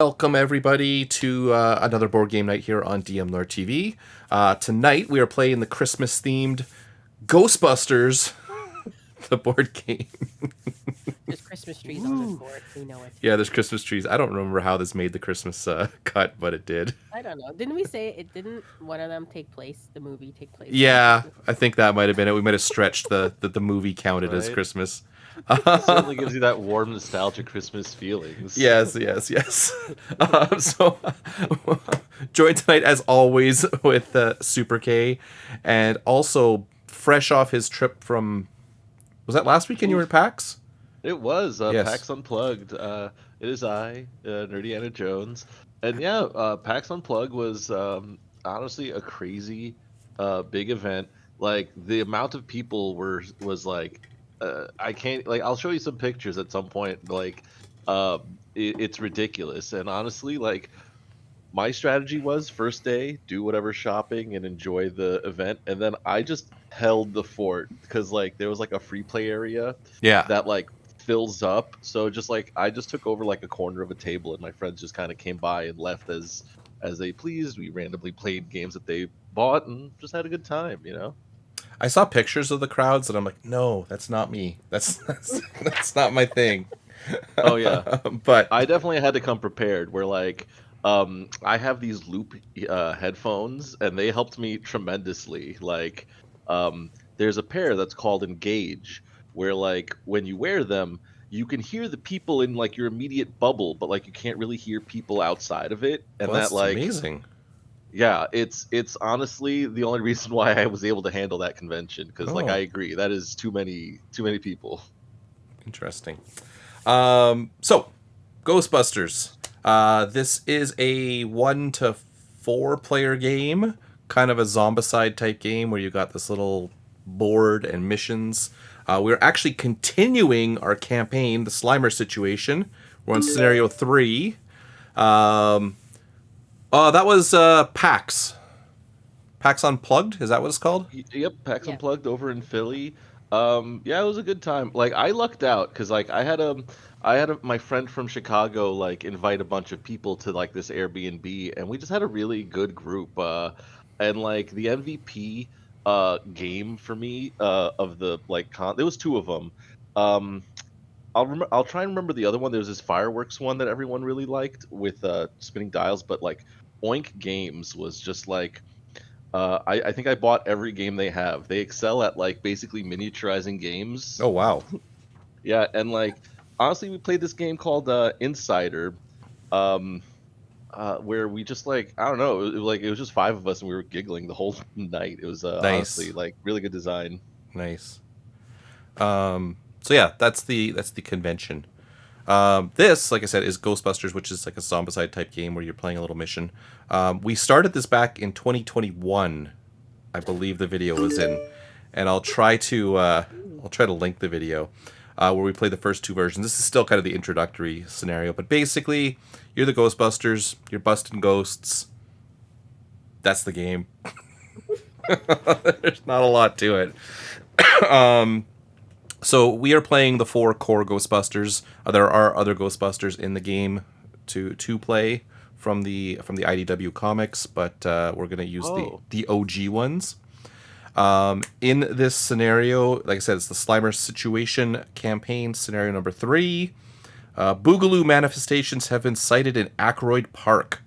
Welcome everybody to another board game night here on dmNorthTV. Tonight we are playing the Christmas-themed Ghostbusters, the board game. There's Christmas trees on the board. We know it. Yeah, there's Christmas trees. I don't remember how this made the Christmas cut, but it did. I don't know. Didn't we say it didn't one of them take place? The movie take place? Yeah, I think that might have been it. We might have stretched the movie counted as Right. Christmas. It certainly gives you that warm, nostalgic Christmas feelings. Yes. So, joined tonight as always with Super K, and also fresh off his trip from, was that last weekend you were at PAX? It was Yes. PAX Unplugged. It is I, Nerdy Anna Jones, and yeah, PAX Unplugged was honestly a crazy big event. Like the amount of people was like. I can't I'll show you some pictures at some point. It's ridiculous, and honestly, like my strategy was first day do whatever shopping and enjoy the event, and then I just held the fort because like there was like a free play area that like fills up. So just like I just took over like a corner of a table, and my friends just kind of came by and left as they pleased. We randomly played games that they bought and just had a good time, you know. I saw pictures of the crowds, and I'm like, no, that's not me. That's not my thing. Oh yeah, but I definitely had to come prepared. Where like, I have these loop headphones, and they helped me tremendously. Like, there's a pair that's called Engage, where like when you wear them, you can hear the people in like your immediate bubble, but like you can't really hear people outside of it, and that's that like amazing. Yeah, it's honestly the only reason why I was able to handle that convention, because like I agree that is too many people. Interesting. So Ghostbusters. This is a 1 to 4 player game, kind of a zombicide type game where you got this little board and missions. We're actually continuing our campaign, the Slimer situation. We're on scenario 3. That was PAX. PAX Unplugged? Is that what it's called? Yep, PAX Yeah. Unplugged over in Philly. Yeah, it was a good time. Like I lucked out because like my friend from Chicago like invite a bunch of people to like this Airbnb, and we just had a really good group. And like the MVP game for me of the like there was 2 of them. I'll try and remember the other one. There was this fireworks one that everyone really liked with spinning dials, but like Oink Games was just like I think I bought every game they have. They excel at like basically miniaturizing games. Oh, wow. Yeah, and like honestly, we played this game called Insider, where we just like I don't know, it was just 5 of us and we were giggling the whole night. It was Nice. honestly like really good design. Nice. So yeah, that's the convention. This, like I said, is Ghostbusters, which is like a zombicide type game where you're playing a little mission. We started this back in 2021, I believe the video was in, and I'll try to link the video where we play the first 2 versions. This is still kind of the introductory scenario, but basically you're the Ghostbusters, you're busting ghosts. That's the game. There's not a lot to it. So we are playing the 4 core Ghostbusters. There are other Ghostbusters in the game to play from the IDW comics, but we're going to use the OG ones. In this scenario, like I said, it's the Slimer situation campaign, scenario number 3. Boogaloo manifestations have been sighted in Ackroyd Park.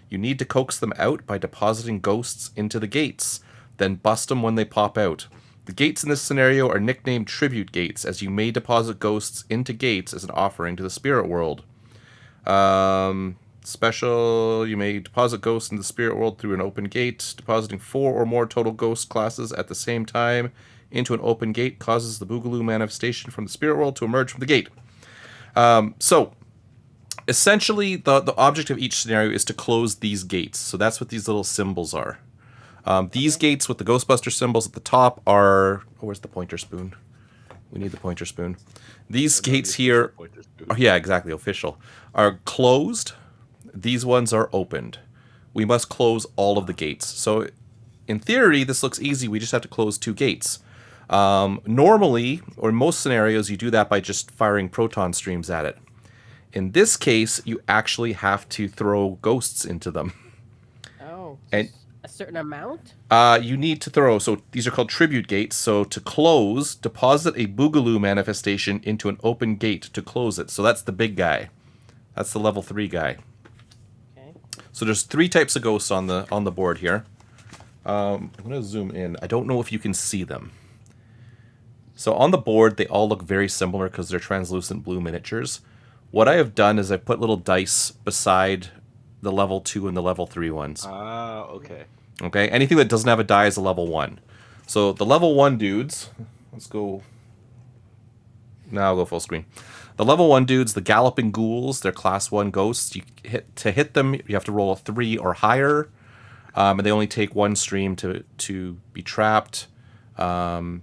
You need to coax them out by depositing ghosts into the gates, then bust them when they pop out. The gates in this scenario are nicknamed tribute gates, as you may deposit ghosts into gates as an offering to the spirit world. Special, you may deposit ghosts in the spirit world through an open gate. Depositing 4 or more total ghost classes at the same time into an open gate causes the Boogaloo manifestation from the spirit world to emerge from the gate. So, essentially, the object of each scenario is to close these gates. So that's what these little symbols are. These gates with the Ghostbuster symbols at the top are... Oh, where's the pointer spoon? We need the pointer spoon. These gates here... Oh, yeah, exactly, official. Are closed. These ones are opened. We must close all of the gates. So, in theory, this looks easy. We just have to close 2 gates. Normally, or in most scenarios, you do that by just firing proton streams at it. In this case, you actually have to throw ghosts into them. Oh, And a certain amount? you need to throw, so these are called tribute gates. So to close, deposit a Boogaloo manifestation into an open gate to close it. So that's the big guy. That's the level 3 guy. Okay. So there's 3 types of ghosts on the board here. I'm going to zoom in. I don't know if you can see them. So on the board, they all look very similar because they're translucent blue miniatures. What I have done is I put little dice beside the level 2 and the level 3 ones. Ah, okay. Okay, anything that doesn't have a die is a level 1. So the level 1 dudes, let's go. Now I'll go full screen. The level 1 dudes, the Galloping Ghouls, they're class 1 ghosts. To hit them, you have to roll a 3 or higher, and they only take 1 stream to be trapped. And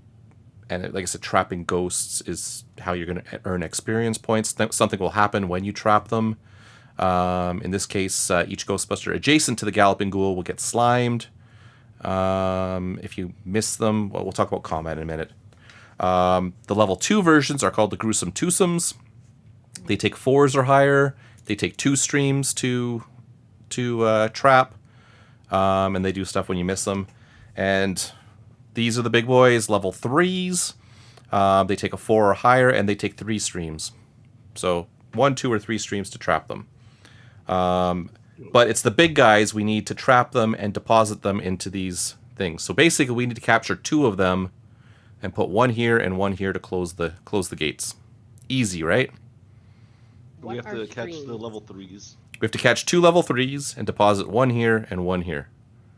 like I said, trapping ghosts is how you're going to earn experience points. Something will happen when you trap them. In this case, each Ghostbuster adjacent to the Galloping Ghoul will get slimed. If you miss them, well, we'll talk about combat in a minute. The level 2 versions are called the Gruesome Twosomes. They take 4s or higher. They take 2 streams to trap. And they do stuff when you miss them. And these are the big boys, level 3s. They take a 4 or higher, and they take 3 streams. So 1, 2, or 3 streams to trap them. But it's the big guys we need to trap them and deposit them into these things. So basically, we need to capture 2 of them and put 1 here and 1 here to close the gates. Easy, right? We What have are to catch the streams? level 3s. We have to catch 2 level 3s and deposit 1 here and 1 here.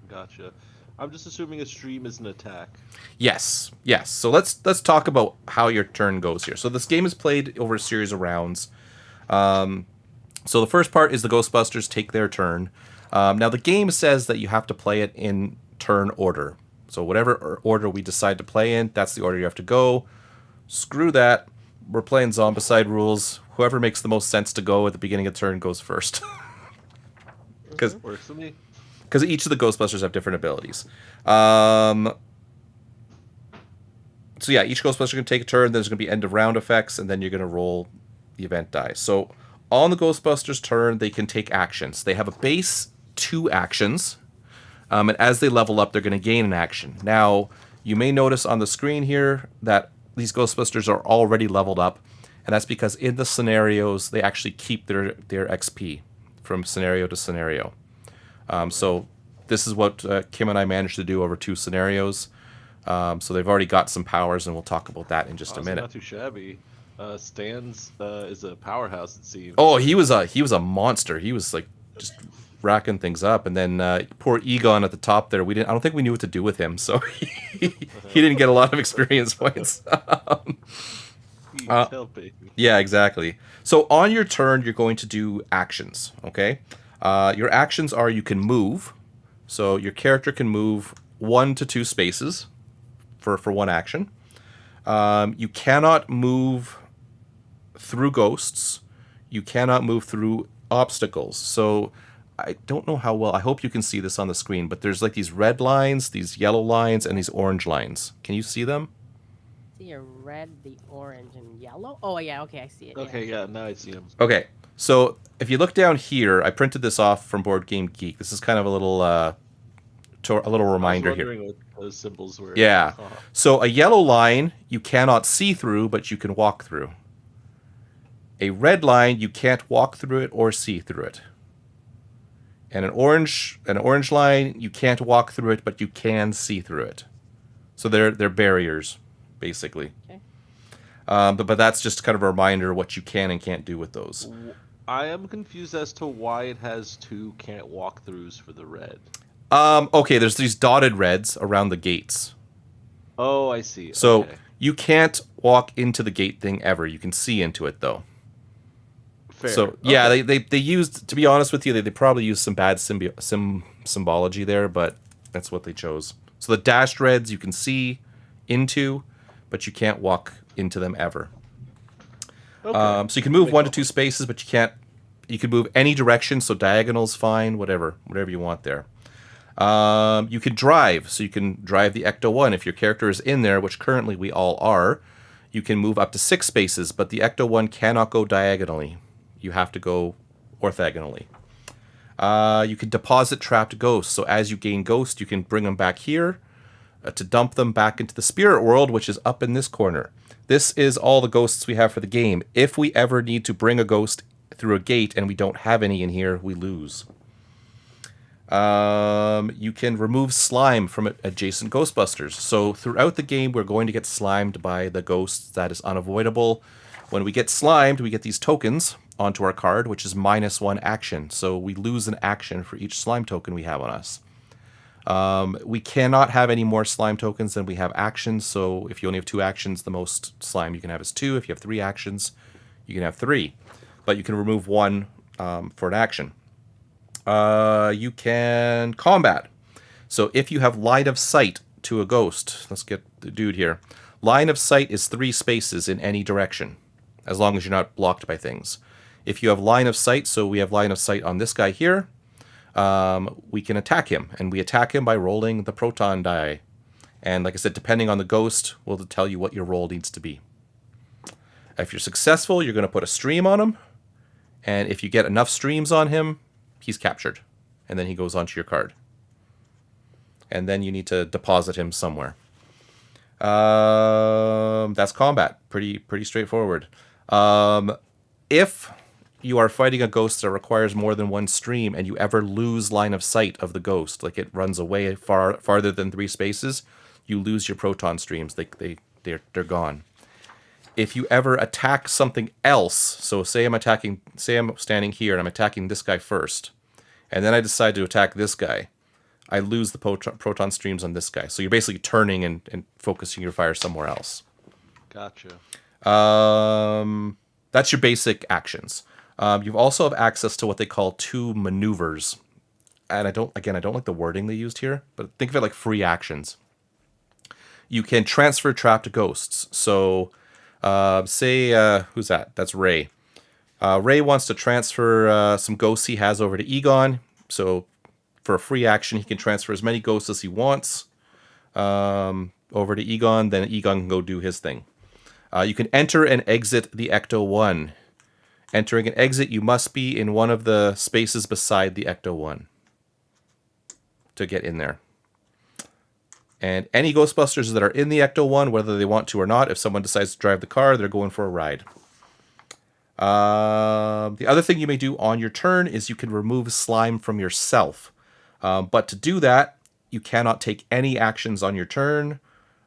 Gotcha. I'm just assuming a stream is an attack. Yes. So let's talk about how your turn goes here. So this game is played over a series of rounds. So the first part is the Ghostbusters take their turn. Now the game says that you have to play it in turn order. So whatever order we decide to play in, that's the order you have to go. Screw that. We're playing Zombicide rules. Whoever makes the most sense to go at the beginning of the turn goes first. Because Works for me. each of the Ghostbusters have different abilities. So yeah, each Ghostbuster can take a turn. There's going to be end of round effects, and then you're going to roll the event die. So on the Ghostbusters' turn, they can take actions. They have a base 2 actions, and as they level up, they're going to gain an action. Now, you may notice on the screen here that these Ghostbusters are already leveled up, and that's because in the scenarios, they actually keep their XP from scenario to scenario. So this is what Kim and I managed to do over 2 scenarios. So they've already got some powers, and we'll talk about that in just a minute. Not too shabby. Stan's is a powerhouse, it seems. Oh, he was a monster. He was like just racking things up, and then poor Egon at the top there. I don't think we knew what to do with him, so he didn't get a lot of experience points. He's helping. Yeah, exactly. So on your turn, you're going to do actions. Okay, your actions are you can move. So your character can move 1 to 2 spaces for 1 action. You cannot move through ghosts. You cannot move through obstacles. So I don't know how well. I hope you can see this on the screen, but there's like these red lines, these yellow lines, and these orange lines. Can you see them? See a red, the orange, and yellow. Oh yeah, okay, I see it. Okay, yeah, now I see him. Okay, so if you look down here, I printed this off from Board Game Geek. This is kind of a little reminder I was here. wondering what those symbols were. Yeah. Oh. So a yellow line you cannot see through, but you can walk through. A red line you can't walk through it or see through it. And an orange line you can't walk through it, but you can see through it. So they're barriers, basically. Okay. But that's just kind of a reminder what you can and can't do with those. I am confused as to why it has 2 can't walk throughs for the red. Okay, there's these dotted reds around the gates. Oh, I see. So okay. you can't walk into the gate thing ever. You can see into it though. Fair. So yeah, Okay. they used, to be honest with you, they probably used some bad symbology there, but that's what they chose. So the dashed reds you can see into, but you can't walk into them ever. Okay. So you can move 1 to 2 spaces, but you can't. You can move any direction, so diagonal's fine, whatever you want there. You can drive, so you can drive the Ecto-1 if your character is in there, which currently we all are. You can move up to 6 spaces, but the Ecto-1 cannot go diagonally You have to go orthogonally. You can deposit trapped ghosts. So as you gain ghosts, you can bring them back here to dump them back into the spirit world, which is up in this corner. This is all the ghosts we have for the game. If we ever need to bring a ghost through a gate and we don't have any in here, we lose. You can remove slime from adjacent Ghostbusters. So throughout the game, we're going to get slimed by the ghosts. That is unavoidable. When we get slimed, we get these tokens onto our card, which is -1 action. So we lose an action for each slime token we have on us. We cannot have any more slime tokens than we have actions. So if you only have 2 actions, the most slime you can have is 2. If you have 3 actions, you can have 3. But you can remove 1 for an action. You can combat. So if you have line of sight to a ghost, let's get the dude here. Line of sight is 3 spaces in any direction, as long as you're not blocked by things. If you have line of sight, so we have line of sight on this guy here, we can attack him. And we attack him by rolling the proton die. And like I said, depending on the ghost, we'll tell you what your roll needs to be. If you're successful, you're going to put a stream on him. And if you get enough streams on him, he's captured. And then he goes onto your card. And then you need to deposit him somewhere. That's combat. Pretty straightforward. If you are fighting a ghost that requires more than 1 stream and you ever lose line of sight of the ghost, like it runs away farther than 3 spaces, you lose your proton streams. They're gone. If you ever attack something else, so say I'm standing here and I'm attacking this guy first, and then I decide to attack this guy, I lose the proton streams on this guy. So you're basically turning and focusing your fire somewhere else. Gotcha. That's your basic actions. You also have access to what they call 2 maneuvers. And I don't like the wording they used here, but think of it like free actions. You can transfer trapped ghosts. So say, who's that? That's Ray. Ray wants to transfer some ghosts he has over to Egon. So for a free action, he can transfer as many ghosts as he wants over to Egon. Then Egon can go do his thing. You can enter and exit the Ecto-1. Entering and exit, you must be in one of the spaces beside the Ecto-1 to get in there. And any Ghostbusters that are in the Ecto-1, whether they want to or not, if someone decides to drive the car, they're going for a ride. The other thing you may do on your turn is you can remove slime from yourself. But to do that, you cannot take any actions on your turn,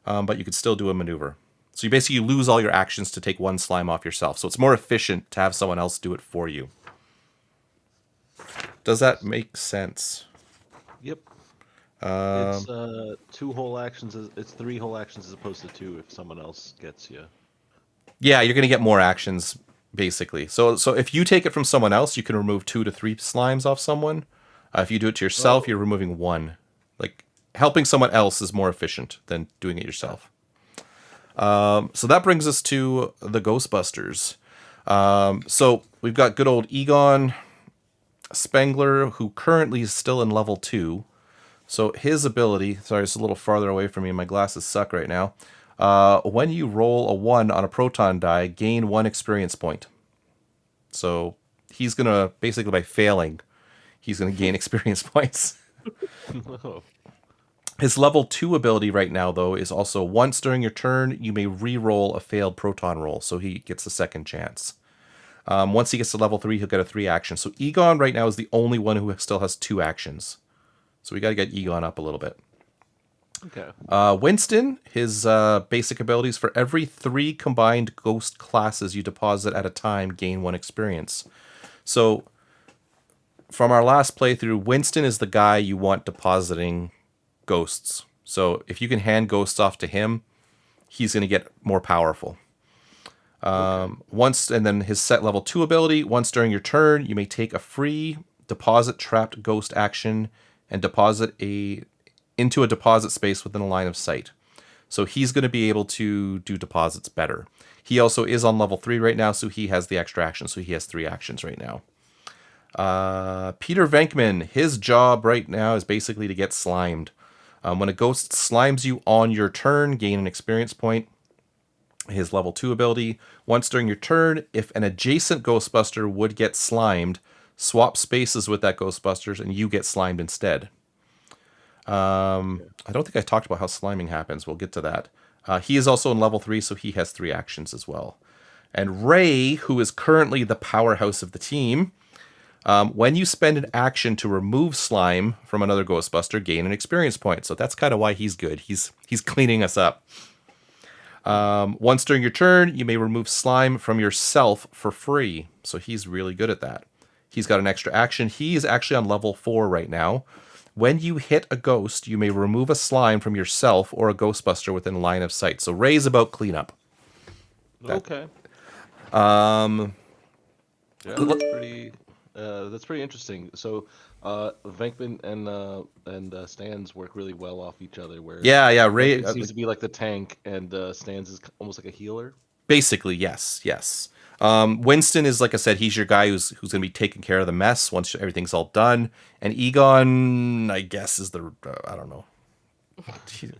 but you can still do a maneuver. So you basically lose all your actions to take 1 slime off yourself. So it's more efficient to have someone else do it for you. Does that make sense? Yep. It's 2 whole actions. It's 3 whole actions as opposed to 2 if someone else gets you. Yeah, you're going to get more actions, basically. So if you take it from someone else, you can remove 2 to 3 slimes off someone. If you do it to yourself, you're removing 1. Like, helping someone else is more efficient than doing it yourself. So that brings us to the Ghostbusters. So we've got good old Egon Spengler, who currently is still in level 2. So his ability, sorry, it's a little farther away from me. My glasses suck right now. When you roll a 1 on a proton die, gain 1 experience point. So he's going to, basically by failing, he's going to gain experience points. His level 2 ability right now, though, is also once during your turn, you may re-roll a failed proton roll, so he gets a second chance. Once he gets to level 3, he'll get a 3 action. So Egon right now is the only one who still has 2 actions. So we got to get Egon up a little bit. Okay. Winston, his basic abilities, for every 3 combined ghost classes you deposit at a time, gain 1 experience. So from our last playthrough, Winston is the guy you want depositing ghosts. So if you can hand ghosts off to him, he's going to get more powerful. Once, and then his set level 2 ability, once during your turn, you may take a free deposit trapped ghost action and deposit into a deposit space within a line of sight. So he's going to be able to do deposits better. He also is on level 3 right now, so he has the extra action, so he has 3 actions right now. Peter Venkman, his job right now is basically to get slimed. When a ghost slimes you on your turn, gain an experience point. his level 2 ability. Once during your turn, if an adjacent Ghostbuster would get slimed, swap spaces with that Ghostbusters and you get slimed instead. I don't think I talked about how sliming happens. We'll get to that. He is also in level 3, so he has 3 actions as well. And Ray, who is currently the powerhouse of the team, when you spend an action to remove slime from another Ghostbuster, gain an experience point. So that's kind of why he's good. He's cleaning us up. Once during your turn, you may remove slime from yourself for free. So he's really good at that. He's got an extra action. He is actually on level 4 right now. When you hit a ghost, you may remove a slime from yourself or a Ghostbuster within line of sight. So Ray's about cleanup. Okay. Yeah, that's pretty interesting. So, Venkman and Stans work really well off each other. Where Ray seems to be like the tank, and Stans is almost like a healer. Basically, yes. Winston is, like I said, he's your guy who's going to be taking care of the mess once everything's all done. And Egon, I guess, is the I don't know.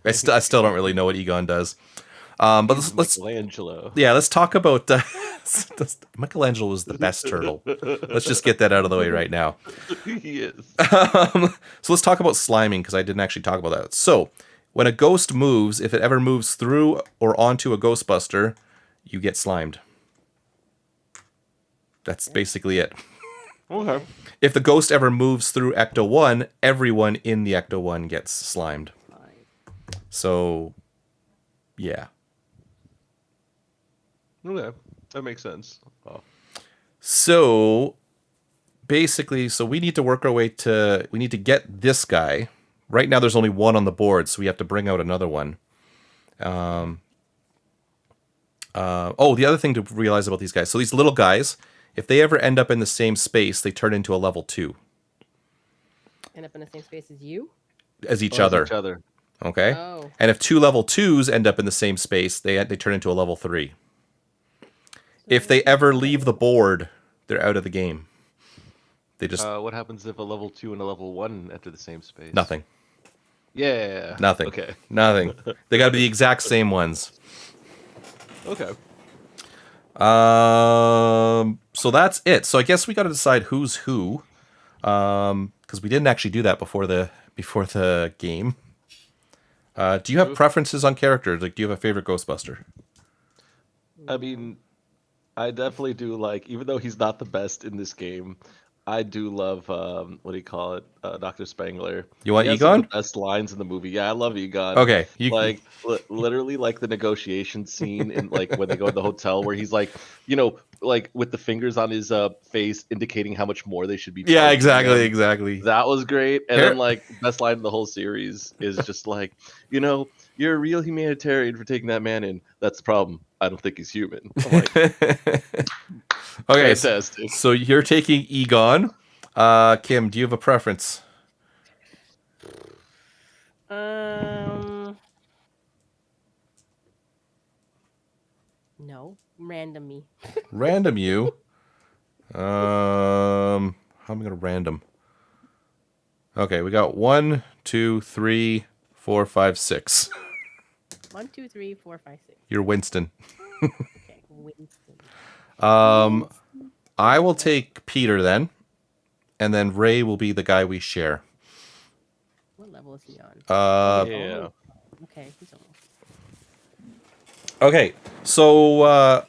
I still don't really know what Egon does. But let's Michelangelo. Yeah, let's talk about Michelangelo was the best turtle. Let's just get that out of the way right now. He is. So let's talk about sliming, because I didn't actually talk about that. So when a ghost moves, if it ever moves through or onto a Ghostbuster, you get slimed. That's basically it. Okay. If the ghost ever moves through Ecto 1, everyone in the Ecto 1 gets slimed. So, yeah. Okay, that makes sense. Oh. So, basically, we need to work our way to... We need to get this guy. Right now, there's only one on the board, so we have to bring out another one. The other thing to realize about these guys. So these little guys, if they ever end up in the same space, they turn into a level 2. End up in the same space as you? As each other. Okay? Oh. And if 2 level 2s end up in the same space, they turn into a level 3. If they ever leave the board, they're out of the game. They just... what happens if a level 2 and a level 1 enter the same space? Nothing. Yeah. Nothing. Okay. Nothing. They got to be the exact same ones. Okay. So that's it. So I guess we got to decide who's who, because we didn't actually do that before the game. Do you have preferences on characters? Like, do you have a favorite Ghostbuster? I mean, I definitely do like, even though he's not the best in this game, I do love what do you call it, Dr. Spangler. You want He has some of Egon? the best lines in the movie. Yeah, I love Egon. Okay, literally like the negotiation scene in like when they go to the hotel where he's like, like with the fingers on his face indicating how much more they should be. Yeah, charging him. exactly. That was great. And then like best line in the whole series is just like, you're a real humanitarian for taking that man in. That's the problem. I don't think he's human. I'm like, okay, fantastic. So you're taking Egon. Kim, do you have a preference? No. Random me. Random you. How am I gonna random? Okay, we got 1, 2, 3, 4, 5, 6. 1, 2, 3, 4, 5, 6. You're Winston. Okay, Winston. I will take Peter then, and then Ray will be the guy we share. What level is he on? Yeah. Okay, he's almost. Okay, so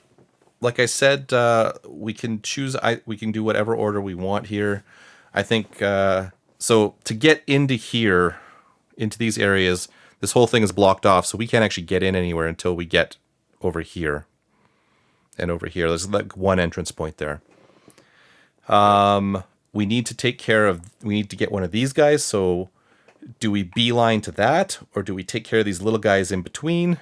like I said, we can choose. We can do whatever order we want here. I think so. To get into here, into these areas, this whole thing is blocked off, so we can't actually get in anywhere until we get over here. And over here, there's like one entrance point there. We need to take care of. We need to get one of these guys. So, do we beeline to that, or do we take care of these little guys in between?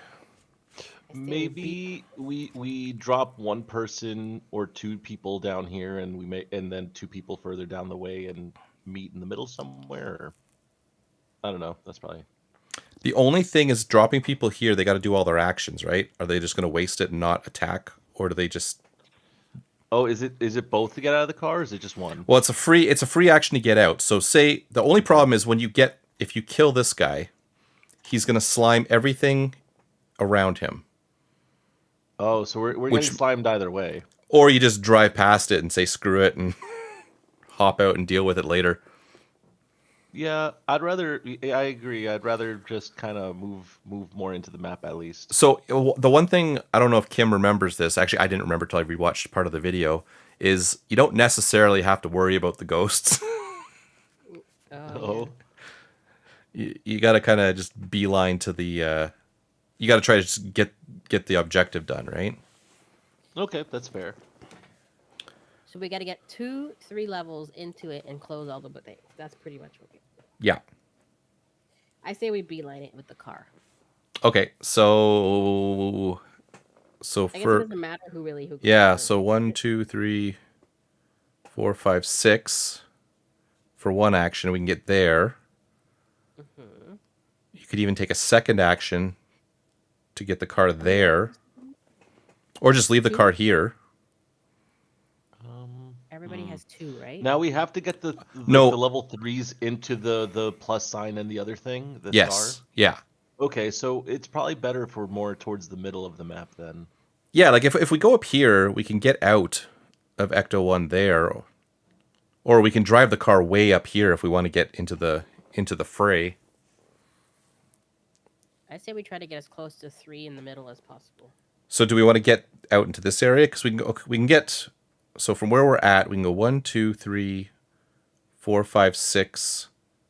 Maybe we drop one person or 2 people down here, and then 2 people further down the way, and meet in the middle somewhere. I don't know. That's probably. The only thing is dropping people here. They got to do all their actions, right? Are they just going to waste it and not attack, or do they just? Oh, is it both to get out of the car, or is it just one? Well, it's a free action to get out. So say the only problem is if you kill this guy, he's going to slime everything around him. Oh, so we're Which- getting slimed either way. Or you just drive past it and say screw it and hop out and deal with it later. Yeah, I'd rather. I agree. I'd rather just kind of move more into the map at least. So the one thing, I don't know if Kim remembers this. Actually, I didn't remember till I rewatched part of the video. Is you don't necessarily have to worry about the ghosts. Oh, you got to kind of just beeline to the. You got to try to just get the objective done, right? okay, that's fair. So we got to get 2-3 levels into it and close all the things. That's pretty much what we. Yeah. I say we beeline it with the car. Okay, so I guess it for doesn't matter who goes yeah, first. so 1, 2, 3, 4, 5, 6 for one action. We can get there. Mhm. You could even take a second action to get the car there, or just leave the car here. Everybody has 2, right? Now we have to get the No. the level 3s into the plus sign and the other thing, the Yes. star. Yeah. Okay, so it's probably better if we're more towards the middle of the map then. Yeah, like if we go up here, we can get out of Ecto 1 there, or we can drive the car way up here if we want to get into the fray. I say we try to get as close to 3 in the middle as possible. So do we want to get out into this area? Because we can get, so from where we're at, we can go 1, 2, 3, 4, 5, 6,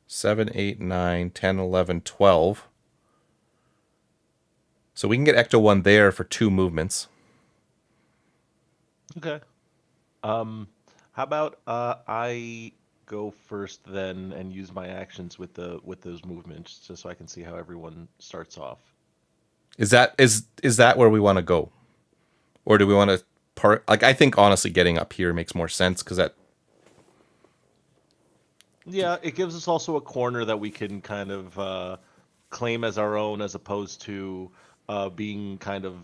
7, 8, 9, 10, 11, 12. So we can get Ecto 1 there for 2 movements. Okay. How about I go first then and use my actions with those movements just so I can see how everyone starts off. Is that where we want to go? Or do we want to like I think honestly getting up here makes more sense because that Yeah, it gives us also a corner that we can kind of claim as our own as opposed to being kind of,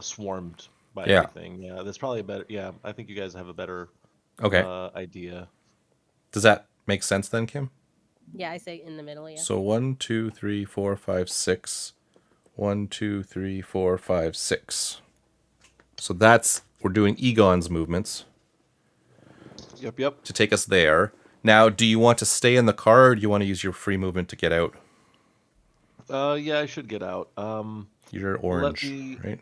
swarmed by Yeah. everything. Yeah, that's probably a better. Yeah, I think you guys have a better okay. idea. Does that make sense then, Kim? Yeah, I say in the middle, yeah. So 1, 2, 3, 4, 5, 6. 1, 2, 3, 4, 5, 6. So we're doing Egon's movements Yep. to take us there. Now, do you want to stay in the car or do you want to use your free movement to get out? Yeah, I should get out. You're orange, me- right?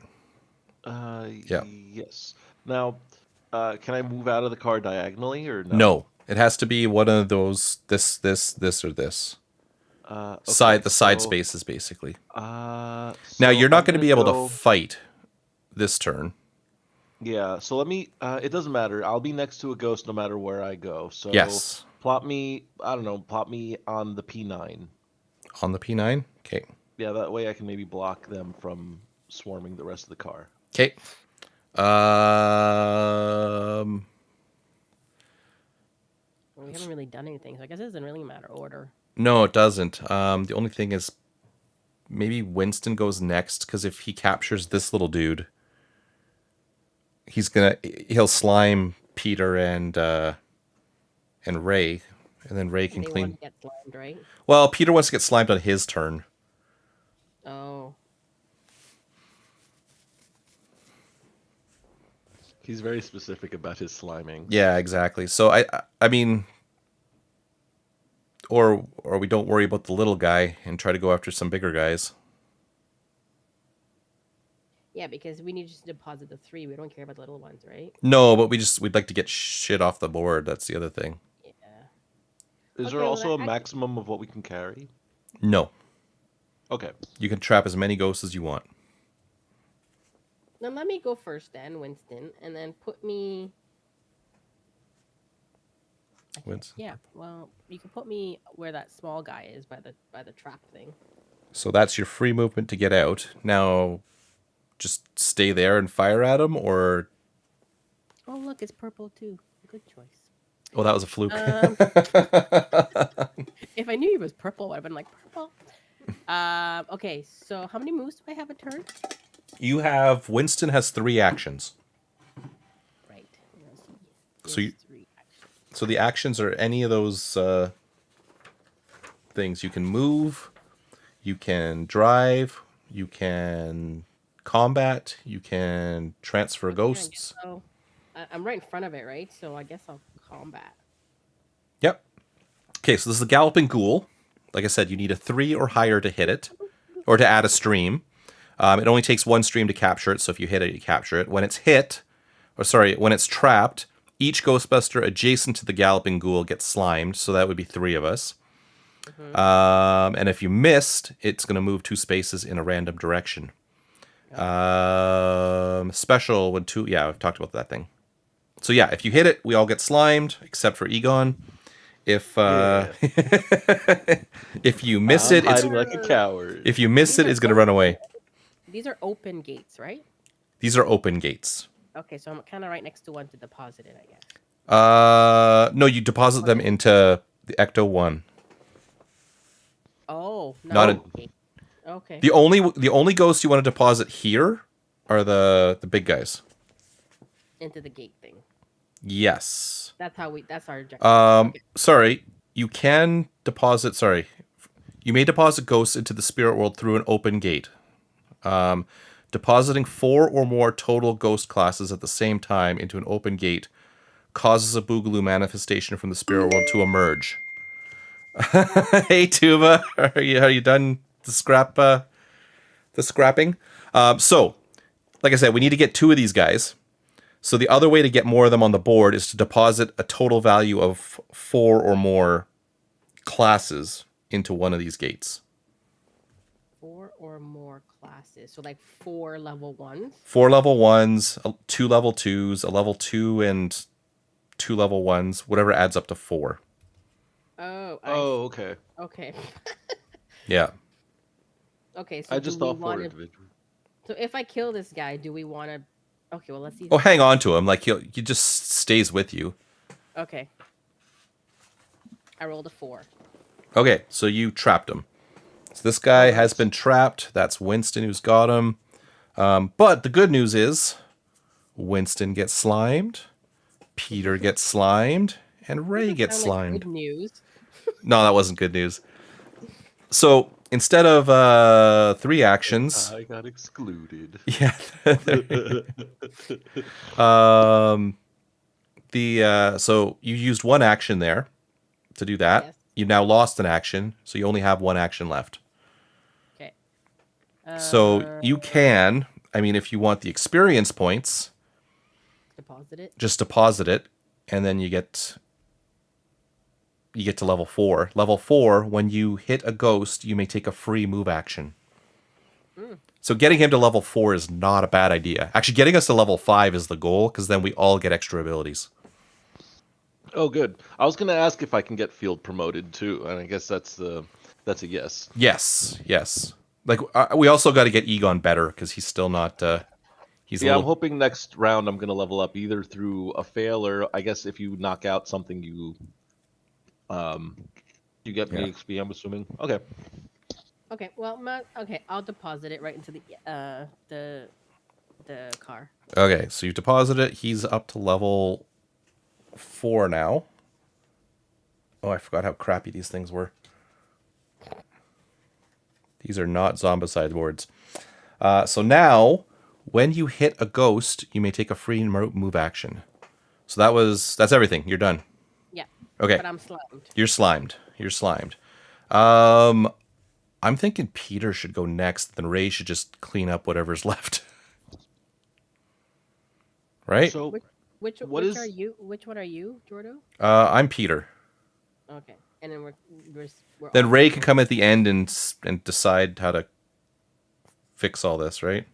Yeah. Yes. Now, can I move out of the car diagonally or no? No. It has to be one of those this, or this. Okay, The side so, spaces, basically. Now Now, you're not going to be able to fight this turn. Yeah, so let me. It doesn't matter. I'll be next to a ghost no matter where I go. So Yes. plot me. I don't know. Plot me on the P9. On the P9? Okay. Yeah, that way I can maybe block them from swarming the rest of the car. Okay. Well, we haven't really done anything, so I guess it doesn't really matter order. No, it doesn't. The only thing is maybe Winston goes next because if he captures this little dude, he'll slime Peter and Ray, and then Ray can They clean. want to get slimed, right? Well, Peter wants to get slimed on his turn. Oh. He's very specific about his sliming. Yeah, exactly. So I mean, or we don't worry about the little guy and try to go after some bigger guys. Yeah, because we need to just deposit the 3. We don't care about the little ones, right? No, but we'd like to get shit off the board. That's the other thing. Yeah. Is Okay, there well, also a that- maximum of what we can carry? No, Okay. you can trap as many ghosts as you want. Then let me go first then, Winston, and then put me... Winston. Yeah, well, you can put me where that small guy is by the trap thing. So that's your free movement to get out. Now, just stay there and fire at him, or Oh, look, it's purple too. Good choice. oh, that was a fluke. If I knew he was purple, I'd have been like, purple. Okay, so how many moves do I have a turn? You have Winston has 3 actions. Right. Let's see. So you- There's 3 actions. So the actions are any of those things. You can move, you can drive, you can combat. You can transfer ghosts. So I'm right in front of it, right? So I guess I'll combat. Yep. Okay, so this is the Galloping Ghoul. Like I said, you need a 3 or higher to hit it, or to add a stream. It only takes 1 stream to capture it, so if you hit it, you capture it. When it's when it's trapped, each Ghostbuster adjacent to the Galloping Ghoul gets slimed, so that would be 3 of us. And if you missed, it's going to move 2 spaces in a random direction. Special when 2... Yeah, I've talked about that thing. So yeah, if you hit it, we all get slimed, except for Egon. If if you miss it, it's hiding like a coward. If you miss it, it's going to run away. These are open gates, right? These are open gates. Okay, so I'm kind of right next to one to deposit it, I guess. No, you deposit them into the Ecto 1. Oh, no. Not a- Okay. The only ghosts you want to deposit here are the big guys. Into the gate thing. Yes. That's our objective. Okay. Sorry, you can deposit. Sorry, you may deposit ghosts into the spirit world through an open gate. Depositing 4 or more total ghost classes at the same time into an open gate causes a Boogaloo manifestation from the spirit world to emerge. Hey Tuba, are you done the scrapping? So, like I said, we need to get 2 of these guys. So the other way to get more of them on the board is to deposit a total value of 4 or more classes into one of these gates. 4 or more classes. So like 4 level 1s? 4 level 1s, 2 level 2s, a level 2 and 2 level 1s, whatever adds up to 4. Oh. Okay. Okay. Yeah. Okay, so I just thought 4 individuals. So if I kill this guy, do we want to... Okay, well, let's see. Oh, hang on to him. Like, he just stays with you. Okay. I rolled a 4. Okay, so you trapped him. So this guy has been trapped. That's Winston who's got him. But the good news is Winston gets slimed, Peter gets slimed, and Ray gets Sound like slimed. good news. No, that wasn't good news. So instead of 3 actions... I got excluded. Yeah. So you used 1 action there to do that. Yes. You've now lost an action, so you only have 1 action left. Okay. So you can, I mean, if you want the experience points, Deposit it. just deposit it, and then you get to level 4. Level 4, when you hit a ghost, you may take a free move action. So getting him to level 4 is not a bad idea. Actually, getting us to level 5 is the goal, because then we all get extra abilities. Oh, good. I was gonna ask if I can get field promoted too, and I guess that's a yes. Yes. Like, we also got to get Egon better, because he's still not... he's I'm hoping next round I'm gonna level up either through a fail or I guess if you knock out something you get me XP, I'm assuming. Okay. Okay, well, okay, I'll deposit it right into the car. Okay, so you deposit it. He's up to level 4 now. Oh, I forgot how crappy these things were. These are not zombicide boards. So now, when you hit a ghost, you may take a free move action. So that's everything. You're done. Yeah. Okay. But I'm slimed. You're slimed. I'm thinking Peter should go next, then Ray should just clean up whatever's left. Right? So Which What which is- are you? Which one are you, Jordo? I'm Peter. Okay, and then we're Then all- Ray can come at the end and decide how to fix all this, right?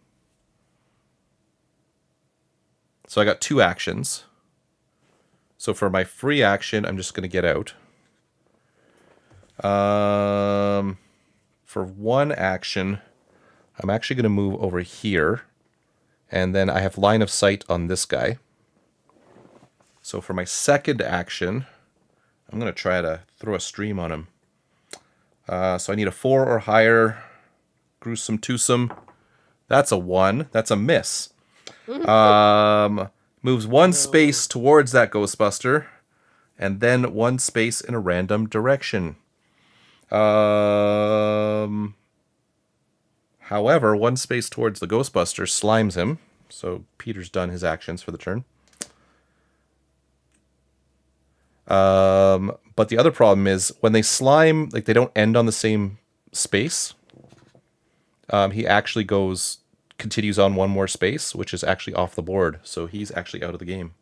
So I got 2 actions. So for my free action, I'm just going to get out. For 1 action, I'm actually going to move over here. And then I have line of sight on this guy. So for my second action, I'm going to try to throw a stream on him. So I need a 4 or higher. Gruesome twosome. That's a 1. That's a miss. Moves 1 space towards that Ghostbuster. And then 1 space in a random direction. How However, one space towards the Ghostbuster slimes him. So Peter's done his actions for the turn. But the other problem is when they slime, like they don't end on the same space. He actually continues on one more space, which is actually off the board. So he's actually out of the game.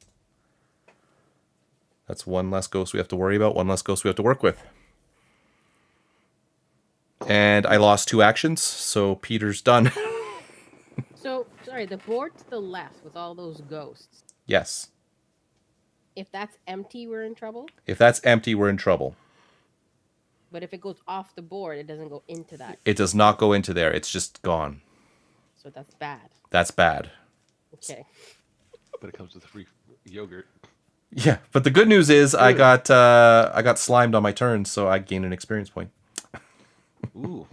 That's one less ghost we have to worry about, one less ghost we have to work with. And I lost 2 actions, so Peter's done. So, sorry, the board to the left with all those ghosts. Yes. If that's empty, we're in trouble? If that's empty, we're in trouble. But if it goes off the board, it doesn't go into that. It does not go into there. It's just gone. So that's bad. That's bad. Okay. But it comes with free yogurt. Yeah, but the good news is I got slimed on my turn, so I gained an experience point. Ooh.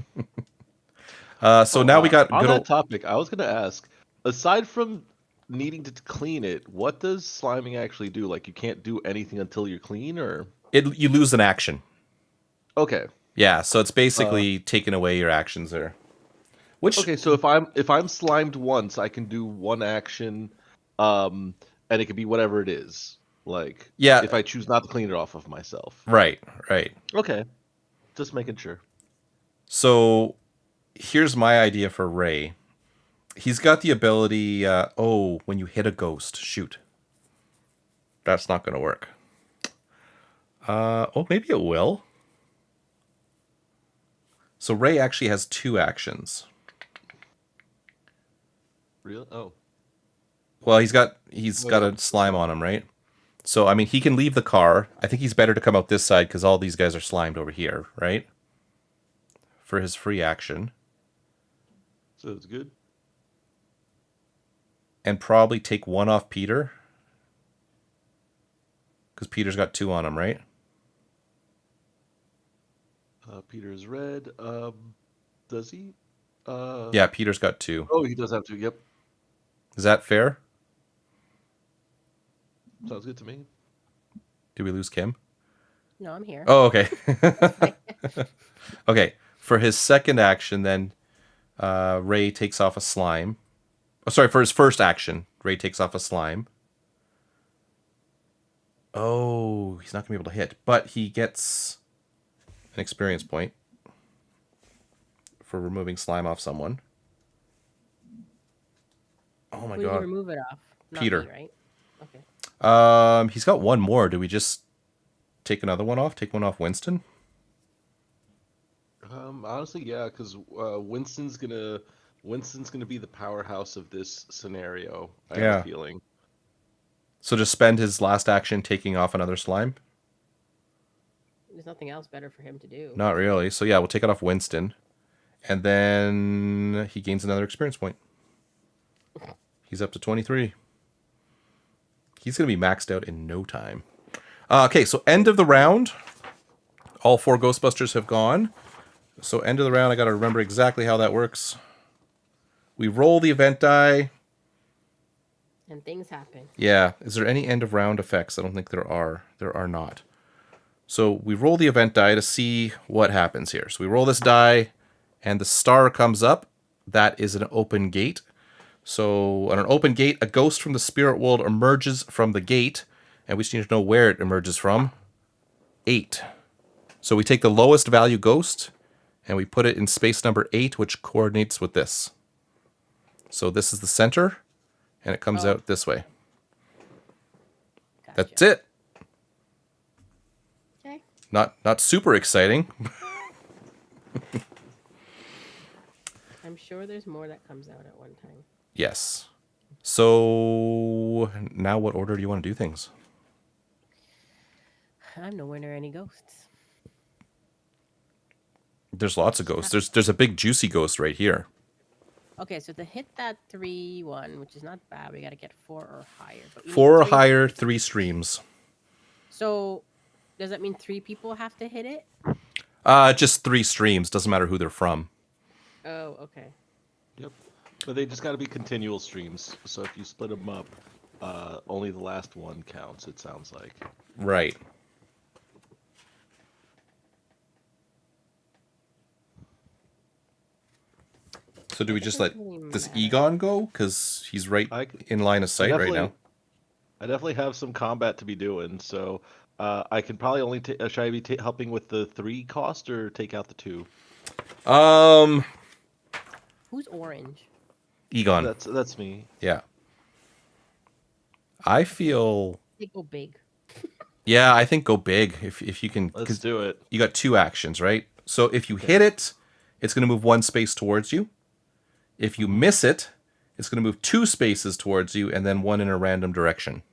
So now we got on good that old... topic. I was gonna ask, aside from needing to clean it, what does sliming actually do? Like, you can't do anything until you're clean, or You lose an action. okay. Yeah, so it's basically taking away your actions there. Which Okay, so if I'm slimed once, I can do one action, and it can be whatever it is. Like, yeah, if I choose not to clean it off of myself. right. Okay, just making sure. So here's my idea for Ray. He's got the ability, when you hit a ghost, shoot. That's not going to work. Maybe it will. So Ray actually has 2 actions. Real? Oh. Well, he's got a slime on him, right? So, I mean, he can leave the car. I think he's better to come out this side because all these guys are slimed over here, right? For his free action. So it's good. And probably take 1 off Peter. Because Peter's got 2 on him, right? Peter's red. Does he? Yeah, Peter's got 2. Oh, he does have to. Yep. Is that fair? Sounds good to me. Did we lose Kim? No, I'm here. Oh, okay. Okay. For his second action, then Ray takes off a slime. Oh, sorry. For his first action, Ray takes off a slime. Oh, he's not going to be able to hit. But he gets an experience point for removing slime off someone. Oh my Who did you god. remove it off? Not Peter. me, right? Okay. He's got 1 more. Do we just take another one off? Take one off Winston? Honestly, yeah, because Winston's gonna be the powerhouse of this scenario. I have a feeling. So just spend his last action taking off another slime? There's nothing else better for him to do. Not really. So yeah, we'll take it off Winston. And then he gains another experience point. He's up to 23. He's going to be maxed out in no time. Okay, so end of the round. All 4 Ghostbusters have gone. So end of the round, I got to remember exactly how that works. We roll the event die. And things happen. Yeah. Is there any end of round effects? I don't think there are. There are not. So we roll the event die to see what happens here. So we roll this die, and the star comes up. That is an open gate. So on an open gate, a ghost from the spirit world emerges from the gate, and we just need to know where it emerges from. 8. So we take the lowest value ghost, and we put it in space number 8, which coordinates with this. So this is the center, and it comes out this way. Gotcha. That's it. Okay. Not super exciting. I'm sure there's more that comes out at one time. Yes. So now what order do you want to do things? I'm nowhere near any ghosts. There's lots of ghosts. There's a big juicy ghost right here. Okay, so to hit that 3-1, which is not bad, we got to get 4 or higher. But we 4 need or 3. higher, 3 streams. So does that mean 3 people have to hit it? Just 3 streams. Doesn't matter who they're from. Oh, okay. Yep. But they just got to be continual streams. So if you split them up, only the last one counts, it sounds like. Right. So do we just let Doesn't really this matter. Egon go? Because he's right I in line of sight right now. I definitely have some combat to be doing, so I can probably only should I be helping with the 3 cost or take out the 2? Who's orange? Egon. That's me. Yeah. I feel. They go big. Yeah, I think go big if you can. Let's 'Cause do it. you got 2 actions, right? So if you hit it, it's going to move 1 space towards you. If you miss it, it's going to move 2 spaces towards you and then 1 in a random direction.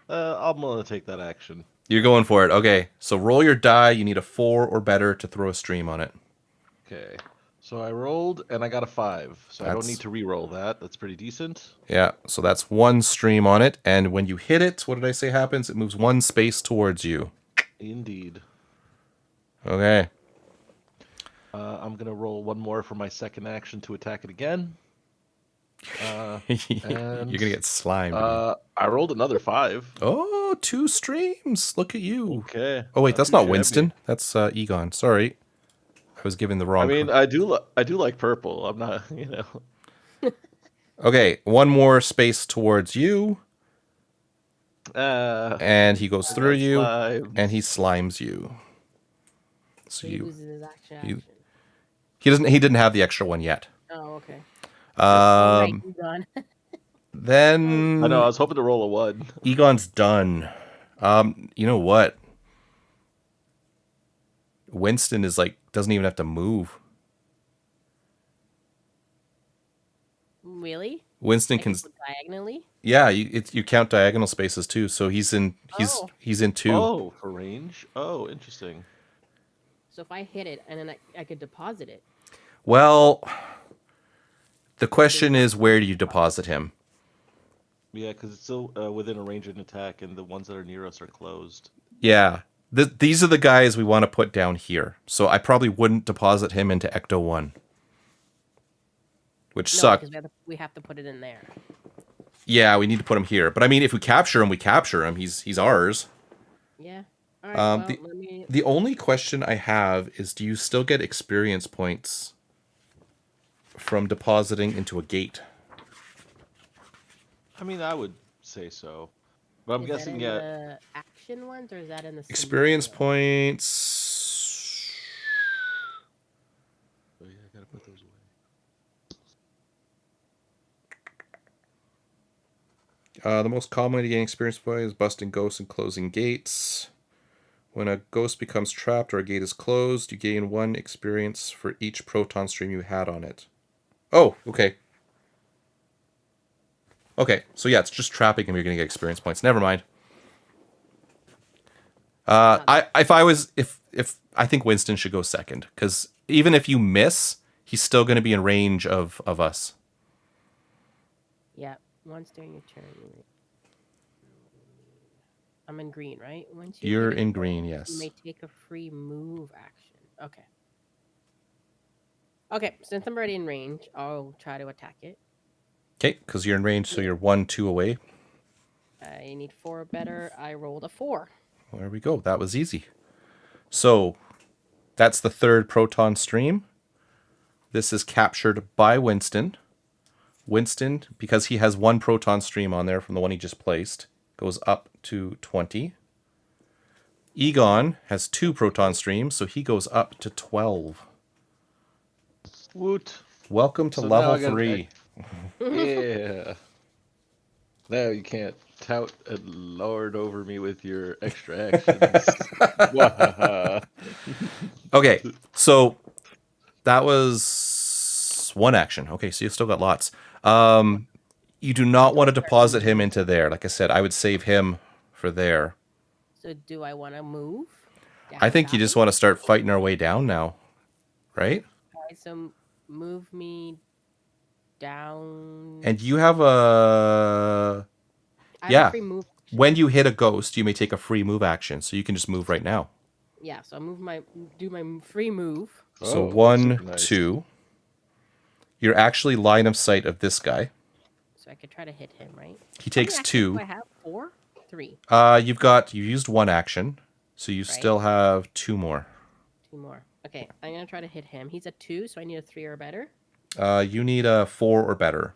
I'm gonna take that action. You're going for it. Okay. So roll your die. You need a 4 or better to throw a stream on it. Okay. So I rolled and I got a 5. So I don't That's- need to re-roll that. That's pretty decent. Yeah. So that's 1 stream on it. And when you hit it, what did I say happens? It moves 1 space towards you. Indeed. Okay. I'm gonna roll 1 more for my second action to attack it again. You're going to get slimed. I rolled another 5. Oh, 2 streams. Look at you. Okay. Oh, wait, that's not Shabby. Winston. That's Egon. Sorry. I was given the wrong. I mean, I do like purple. I'm not, Okay, 1 more space towards you, and he goes through you, slime. and he slimes you. So So he loses his action. he didn't have the extra one yet. Oh, okay. Um, Right, Egon. then I know. I was hoping to roll a 1. Egon's done. You know what? Winston is doesn't even have to move. Really? Winston Like, can. diagonally? Yeah, you count diagonal spaces too. So he's in 2. Oh, for range. Oh, interesting. So if I hit it and then I could deposit it. Well, the question is, where do you deposit him? Yeah, because it's still within a range of an attack, and the ones that are near us are closed. Yeah. These are the guys we want to put down here. So I probably wouldn't deposit him into Ecto 1. Which No, sucks. because we have to put it in there. Yeah, we need to put him here. But I mean, if we capture him, we capture him. He's ours. Yeah. All right. Well, The, let me. the only question I have is, do you still get experience points from depositing into a gate? I mean, I would say so. But I'm Is guessing, that in yeah. the action ones, or is that in the Experience scenario? points. Oh, yeah, I gotta put those away. The most common way to gain experience points is busting ghosts and closing gates. When a ghost becomes trapped or a gate is closed, you gain 1 experience for each proton stream you had on it. Oh, okay. Okay, so yeah, it's just trapping him. You're gonna get experience points. Never mind. If I think Winston should go second, because even if you miss, he's still gonna be in range of us. Yeah. Once during your turn. I'm in green, right? Once you You're hit in it, green, you yes. may take a free move action. Okay. Okay, since I'm already in range, I'll try to attack it. Okay, because you're in range, so you're 1, 2 away. I need 4 better. I rolled a 4. Well, there we go. That was easy. So that's the 3rd proton stream. This is captured by Winston. Winston, because he has 1 proton stream on there from the one he just placed, goes up to 20. Egon has 2 proton streams, so he goes up to 12. Woot. Welcome to So now level I gotta- 3. Yeah. Now you can't tout and lord over me with your extra actions. Wah. Okay, so that was 1 action. Okay, so you've still got lots. You do not want to deposit him into there. Like I said, I would save him for there. So do I want to move? I think you just want to start fighting our way down now, right? Alright, so move me down. And you have a... I have yeah. a free move. When you hit a ghost, you may take a free move action, so you can just move right now. Yeah, so I do my free move. So Oh, 1, super nice. 2. You're actually line of sight of this guy. So I could try to hit him, right? He takes How many actions 2. do I have 4? 3. You used 1 action, so you still have 2 more. 2 more. Okay, I'm gonna try to hit him. He's a 2, so I need a 3 or better. You need a 4 or better.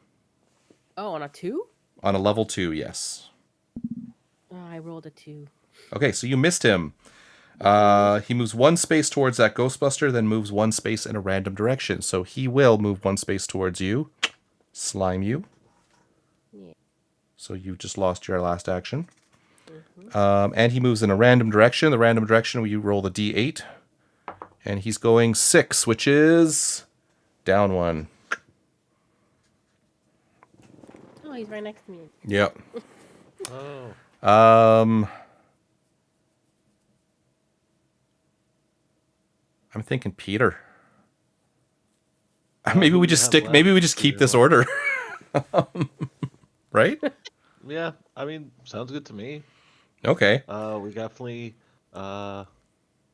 Oh, on a 2? On a level 2, yes. Oh, I rolled a 2. Okay, so you missed him. He moves 1 space towards that Ghostbuster, then moves 1 space in a random direction. So he will move 1 space towards you, slime you. Yeah. So you just lost your last action. Mm-hmm. And he moves in a random direction. The random direction, you roll the d8. And he's going 6, which is down 1. Oh, he's right next to me. Yep. Oh. I'm thinking Peter. Who Maybe do we just have stick. left? Maybe we just keep this order. Right? Yeah, I mean, sounds good to me. Okay. We definitely, we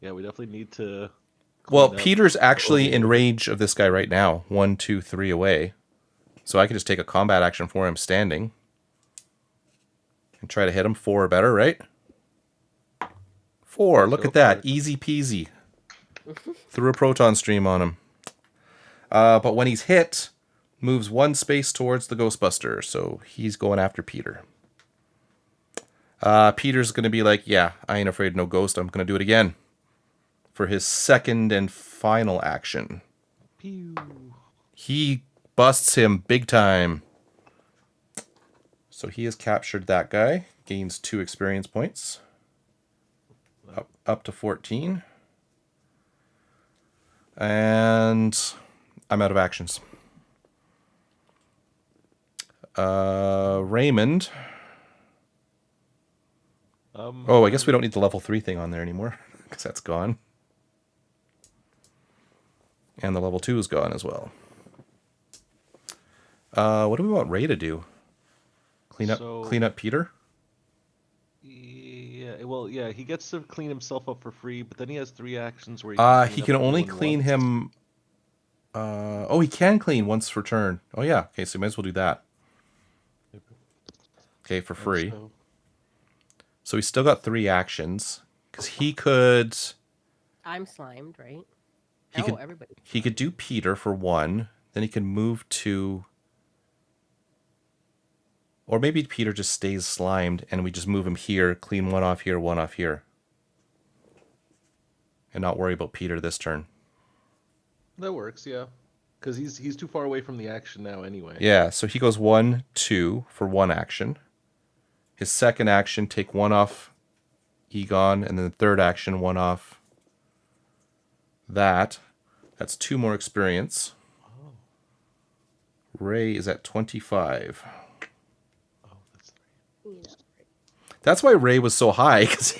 definitely need to. Well, clean up Peter's actually the in order. range of this guy right now. 1, 2, 3 away. So I could just take a combat action for him standing. And try to hit him 4 or better, right? 4. Look Go at that. for it. Easy peasy. Threw a proton stream on him. But when he's hit, moves 1 space towards the Ghostbuster. So he's going after Peter. Peter's going to be like, yeah, I ain't afraid of no ghost. I'm going to do it again. For his second and final action. Pew. He busts him big time. So he has captured that guy. Gains 2 experience points. Up to 14. And I'm out of actions. Raymond. Oh, I guess we don't need the level 3 thing on there anymore. Because that's gone. And the level 2 is gone as well. What do we want Ray to do? Clean up Peter? Yeah, well, yeah, he gets to clean himself up for free, but then he has 3 actions where He can only clean him. He can clean once per turn. Oh yeah. Okay, so we might as well do that. Okay, for free. So he's still got 3 actions because he could. I'm slimed, right? Everybody. He could do Peter for 1. Then he can move to. Or maybe Peter just stays slimed and we just move him here, clean 1 off here, 1 off here. And not worry about Peter this turn. That works, yeah. Because he's too far away from the action now anyway. Yeah, so he goes 1, 2 for 1 action. His second action, take 1 off Egon, and then the third action, 1 off that. That's 2 more experience. Oh. Ray is at 25. Oh, that's 3. Yeah. That's why Ray was so high, because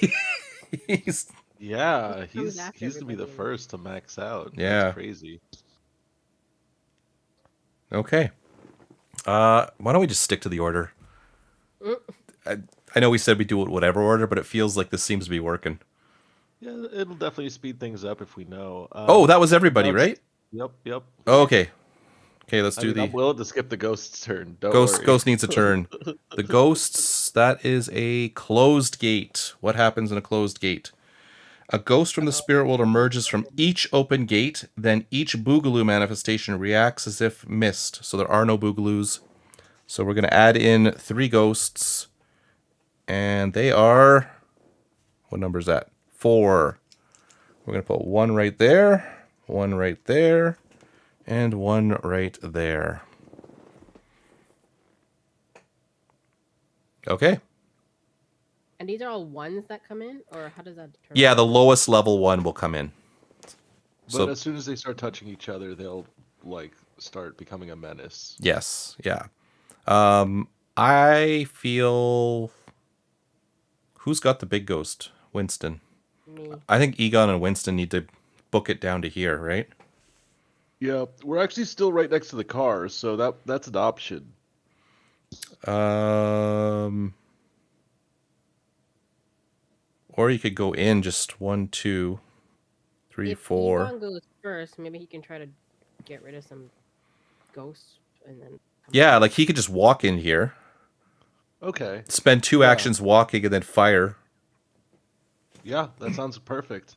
he's... Yeah, He comes he's after to be the everybody. first to max out. Yeah. That's crazy. Okay. Why don't we just stick to the order? I know we said we do it whatever order, but it feels like this seems to be working. Yeah, it'll definitely speed things up if we know. That was everybody, right? Yep. Oh, okay. Okay, let's do I'm willing to skip the ghost's turn. Don't Ghost. worry. Ghost needs a turn. The ghosts, that is a closed gate. What happens in a closed gate? A ghost from the spirit world emerges from each open gate, then each boogaloo manifestation reacts as if missed. So there are no boogaloos. So we're going to add in 3 ghosts. And they are... What number is that? 4. We're going to put 1 right there, 1 right there, and 1 right there. Okay. And these are all ones that come in, or how does that determine? Yeah, the lowest level 1 will come in. But as soon as they start touching each other, they'll start becoming a menace. Yes, yeah. I feel... Who's got the big ghost? Winston. Me. I think Egon and Winston need to book it down to here, right? Yeah, we're actually still right next to the cars, so that's an option. Or you could go in just 1, 2, 3, 4. If Egon goes first, maybe he can try to get rid of some ghosts and then. Yeah, like he could just walk in here. Okay. Spend 2 actions walking and then fire. Yeah, that sounds perfect.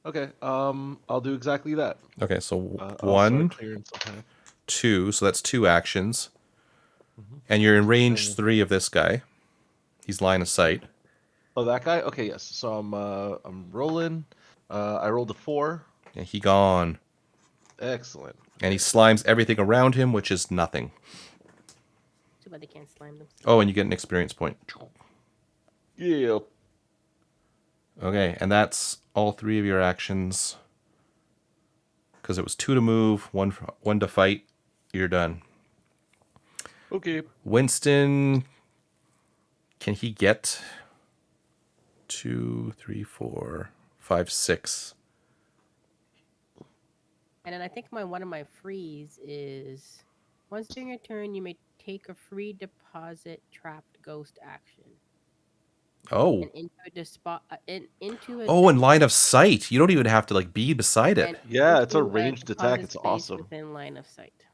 Okay, I'll do exactly that. Okay, so I'll start 1, clearing some path. 2, so that's 2 actions. Mhm. And you're in range 3 of this guy. He's line of sight. Oh, that guy. Okay, yes. So I'm rolling. I rolled a 4. And he gone. Excellent. And he slimes everything around him, which is nothing. Too bad they can't slime them. Oh, and you get an experience point. Yeah. Okay, and that's all 3 of your actions. Because it was 2 to move, 1 to fight. You're done. Okay. Winston, can he get 2, 3, 4, 5, 6? And then I think one of my frees is once during your turn, you may take a free deposit trapped ghost action. Oh. And into a Oh, in line of sight. You don't even have to like be beside it. and Yeah, it's a into ranged attack. deposit It's space awesome. within line of sight.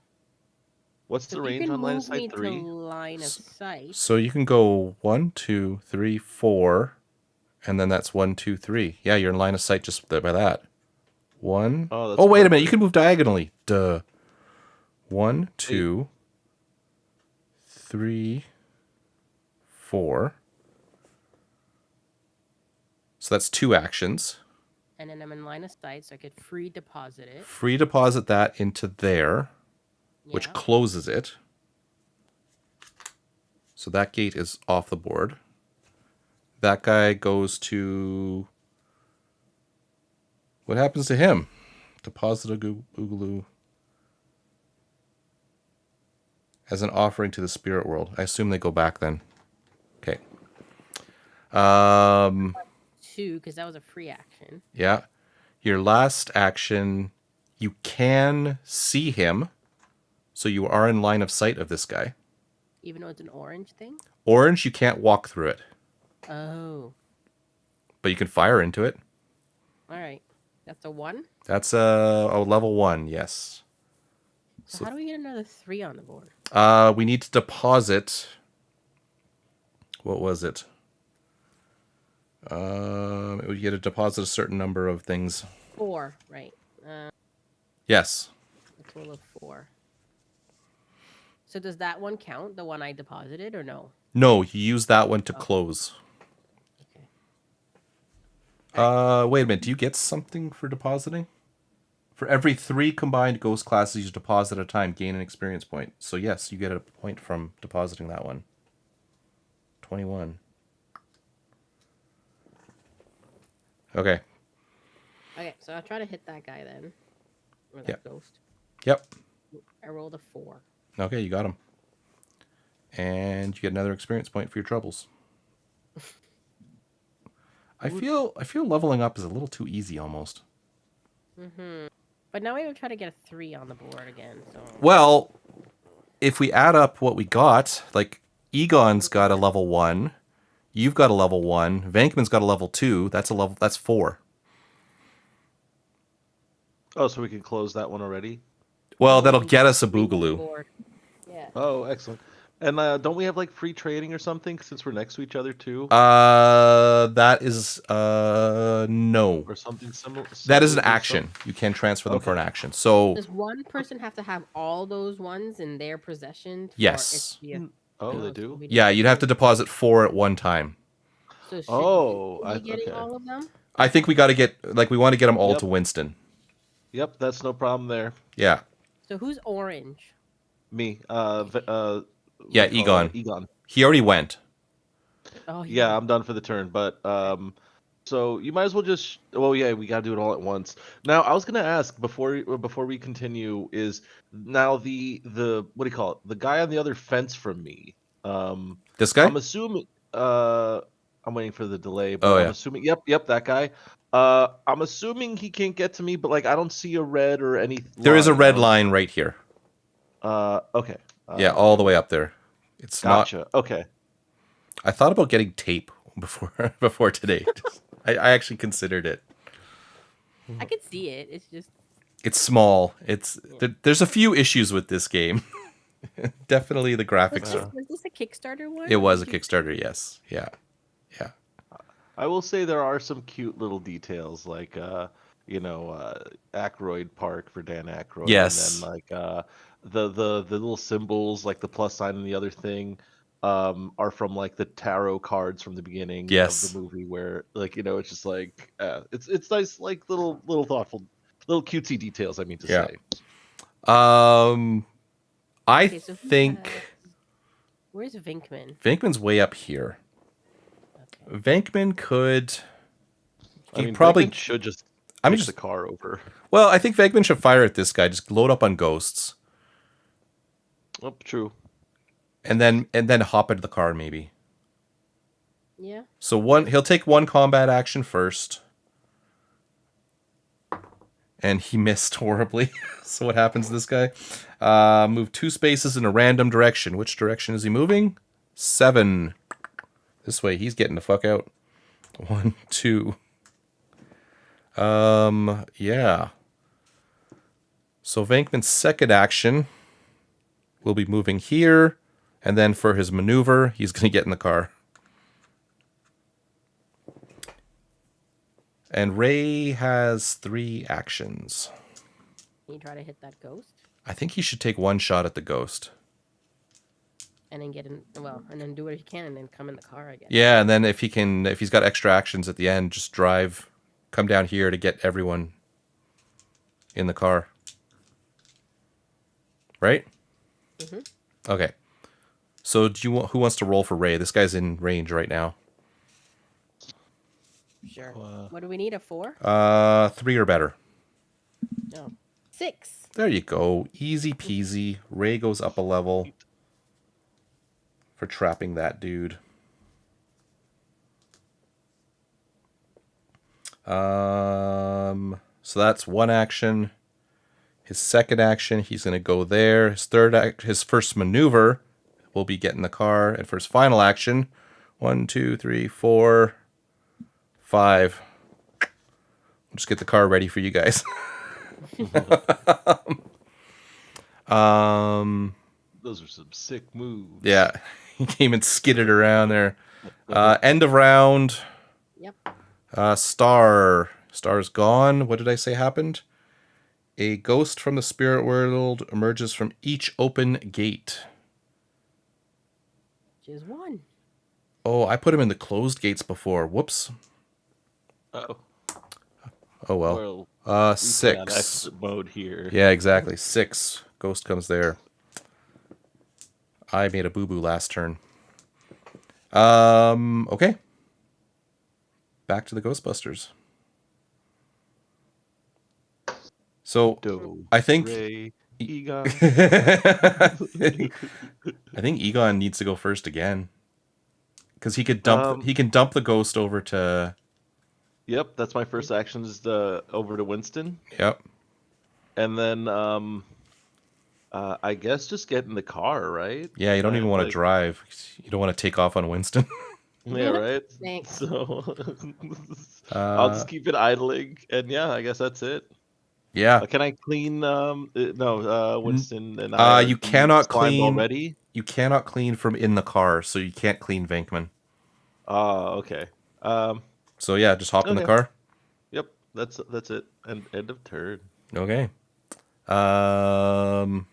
What's So the if you range can on line of move me sight? to 3? line of sight, So you can go 1, 2, 3, 4, and then that's 1, 2, 3. Yeah, you're in line of sight just by that. 1. Oh, that's Oh, wait a minute. You perfect. can move diagonally. Duh. 1, 2, 3, 4. So that's 2 actions. and then I'm in line of sight, so I could free deposit it. Free deposit that into there, which Yeah. closes it. So that gate is off the board. That guy goes to... What happens to him? Deposit a boogaloo as an offering to the spirit world. I assume they go back then. Okay. 2, because that was a free action. Yeah. Your last action, you can see him. So you are in line of sight of this guy. Even though it's an orange thing? Orange, you can't walk through it. Oh. But you can fire into it. Alright. That's a 1? That's a level 1, yes. So how do we get another 3 on the board? We need to deposit... What was it? You get to deposit a certain number of things. 4, right. Yes. A total of 4. So does that one count, the one I deposited, or no? No, you use that one to close. Okay. Wait a minute. Do you get something for depositing? For every 3 combined ghost classes you deposit at a time, gain an experience point. So yes, you get a point from depositing that one. 21. Okay. Okay, so I'll try to hit that guy then. Or that Yeah. ghost. Yep. I rolled a 4. Okay, you got him. And you get another experience point for your troubles. I feel leveling up is a little too easy almost. But now we would try to get a 3 on the board again. So Well, if we add up what we got, like Egon's got a level 1, you've got a level 1, Vankman's got a level 2, that's 4. Oh, so we can close that one already? Well, that'll get us a 3 on the boogaloo. board. Yeah. Oh, excellent. And don't we have like free trading or something since we're next to each other too? That is no. Or something similar? That is an action. You can transfer them for an action. So Does one person have to have all those ones in their possession? For Yes. It to be a, Oh, they so do? we yeah, don't- you'd have to deposit 4 at one time. So should Oh, we be getting okay. all of them? I think we got to get we want to get them all Yep. to Winston. Yep, that's no problem there. Yeah. So who's orange? Me. Yeah, what do you call Egon. it? Egon. He already went. Oh Yeah, I'm done for the turn, but so you might as well just. Well, yeah, we gotta do it all at once. Now, I was gonna ask before we continue is now the what do you call it? The guy on the other fence from me. This guy? I'm assuming. I'm waiting for the delay, but Oh, I'm yeah. assuming. Yep, that guy. I'm assuming he can't get to me, but like I don't see a red or any. There is a red I line right here. Okay. Yeah, all the way up there. It's not. Gotcha. Okay. I thought about getting tape before today. I actually considered it. I could see it. It's just It's small. There's a few issues with this game. Definitely the graphics. was this a Kickstarter one? It was a Did you- Kickstarter, yes. Yeah. I will say there are some cute little details like Aykroyd Park for Dan Aykroyd. Yes. And then like the little symbols, like the plus sign and the other thing, are from like the tarot cards from the beginning of Yes. the movie, where like it's just like it's nice, like little thoughtful, little cutesy details. I mean to Yeah. say. I Okay, so think where's Vinkman? Venkman's way up here. Okay. Venkman could. I He mean, probably. Venkman should just I'm take just. the car over. Well, I think Venkman should fire at this guy. Just load up on ghosts, Oh, true. and then hop into the car maybe. Yeah. So he'll take one combat action first. And he missed horribly. So what happens to this guy? Move 2 spaces in a random direction. Which direction is he moving? 7. This way. He's getting the fuck out. 1, 2. Yeah. So Venkman's second action will be moving here. And then for his maneuver, he's going to get in the car. And Ray has 3 actions. Can you try to hit that ghost I think he should take 1 shot at the ghost. and then get in? Well, and then do what he can, and then come in the car again. Yeah, and then if he's got extra actions at the end, just come down here to get everyone in the car. Right? Mhm. Okay. So who wants to roll for Ray? This guy's in range right now. Sure. What do we need? A 4? 3 or better. No. 6. There you go. Easy peasy. Ray goes up a level for trapping that dude. So that's 1 action. His second action, he's going to go there. His first maneuver will be get in the car, and for his final action, 1, 2, 3, 4, 5. We'll just get the car ready for you guys. Those are some sick moves. Yeah, he came and skidded around there. End of round. Yep. Star's gone. What did I say happened? A ghost from the spirit world emerges from each open gate. Just 1. Oh, I put him in the closed gates before. Whoops. Oh. Oh well. We play on 6. exit mode here. Yeah, exactly. 6. Ghost comes there. I made a boo-boo last turn. Okay. Back to the Ghostbusters. So I think Ray, Egon. I think Egon needs to go first again. Because he could dump he can dump the ghost over to. Yep, that's my first action is over to Winston. Yep. And then I guess just get in the car, right? Yeah, you don't even want to drive. You don't want to take off on Winston. Yeah, right. Thanks. So I'll just keep it idling, and yeah, I guess that's it. Yeah. Can I clean? Winston and you cannot clean already. You cannot clean from in the car, so you can't clean Venkman. Okay. So yeah, just hop in the Okay. car. Yep, that's it. And end of turn. Okay. I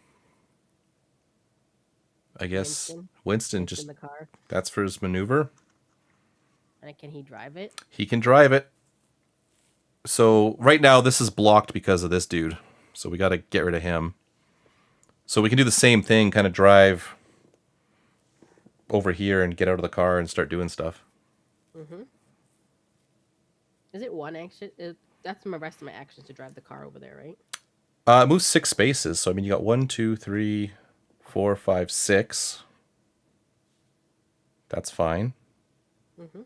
guess Winston Gets just in the car. that's for his maneuver. And can he drive it? He can drive it. So right now this is blocked because of this dude. So we got to get rid of him. So we can do the same thing, kind of drive over here and get out of the car and start doing stuff. Mm-hmm. Is it 1 action? That's my rest of my actions to drive the car over there, right? It moves 6 spaces. So I mean, you got 1, 2, 3, 4, 5, 6. That's fine. Mm-hmm.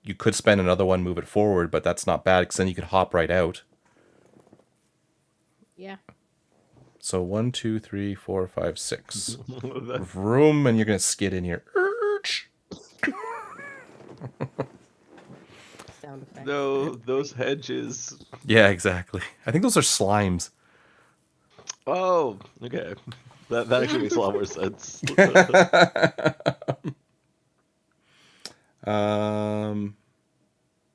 You could spend another one, move it forward, but that's not bad because then you could hop right out. Yeah. So 1, 2, 3, 4, 5, 6. Vroom, and you're gonna skid in here. Sound effect. No, those hedges. Yeah, exactly. I think those are slimes. Oh, okay. That actually makes a lot more sense. That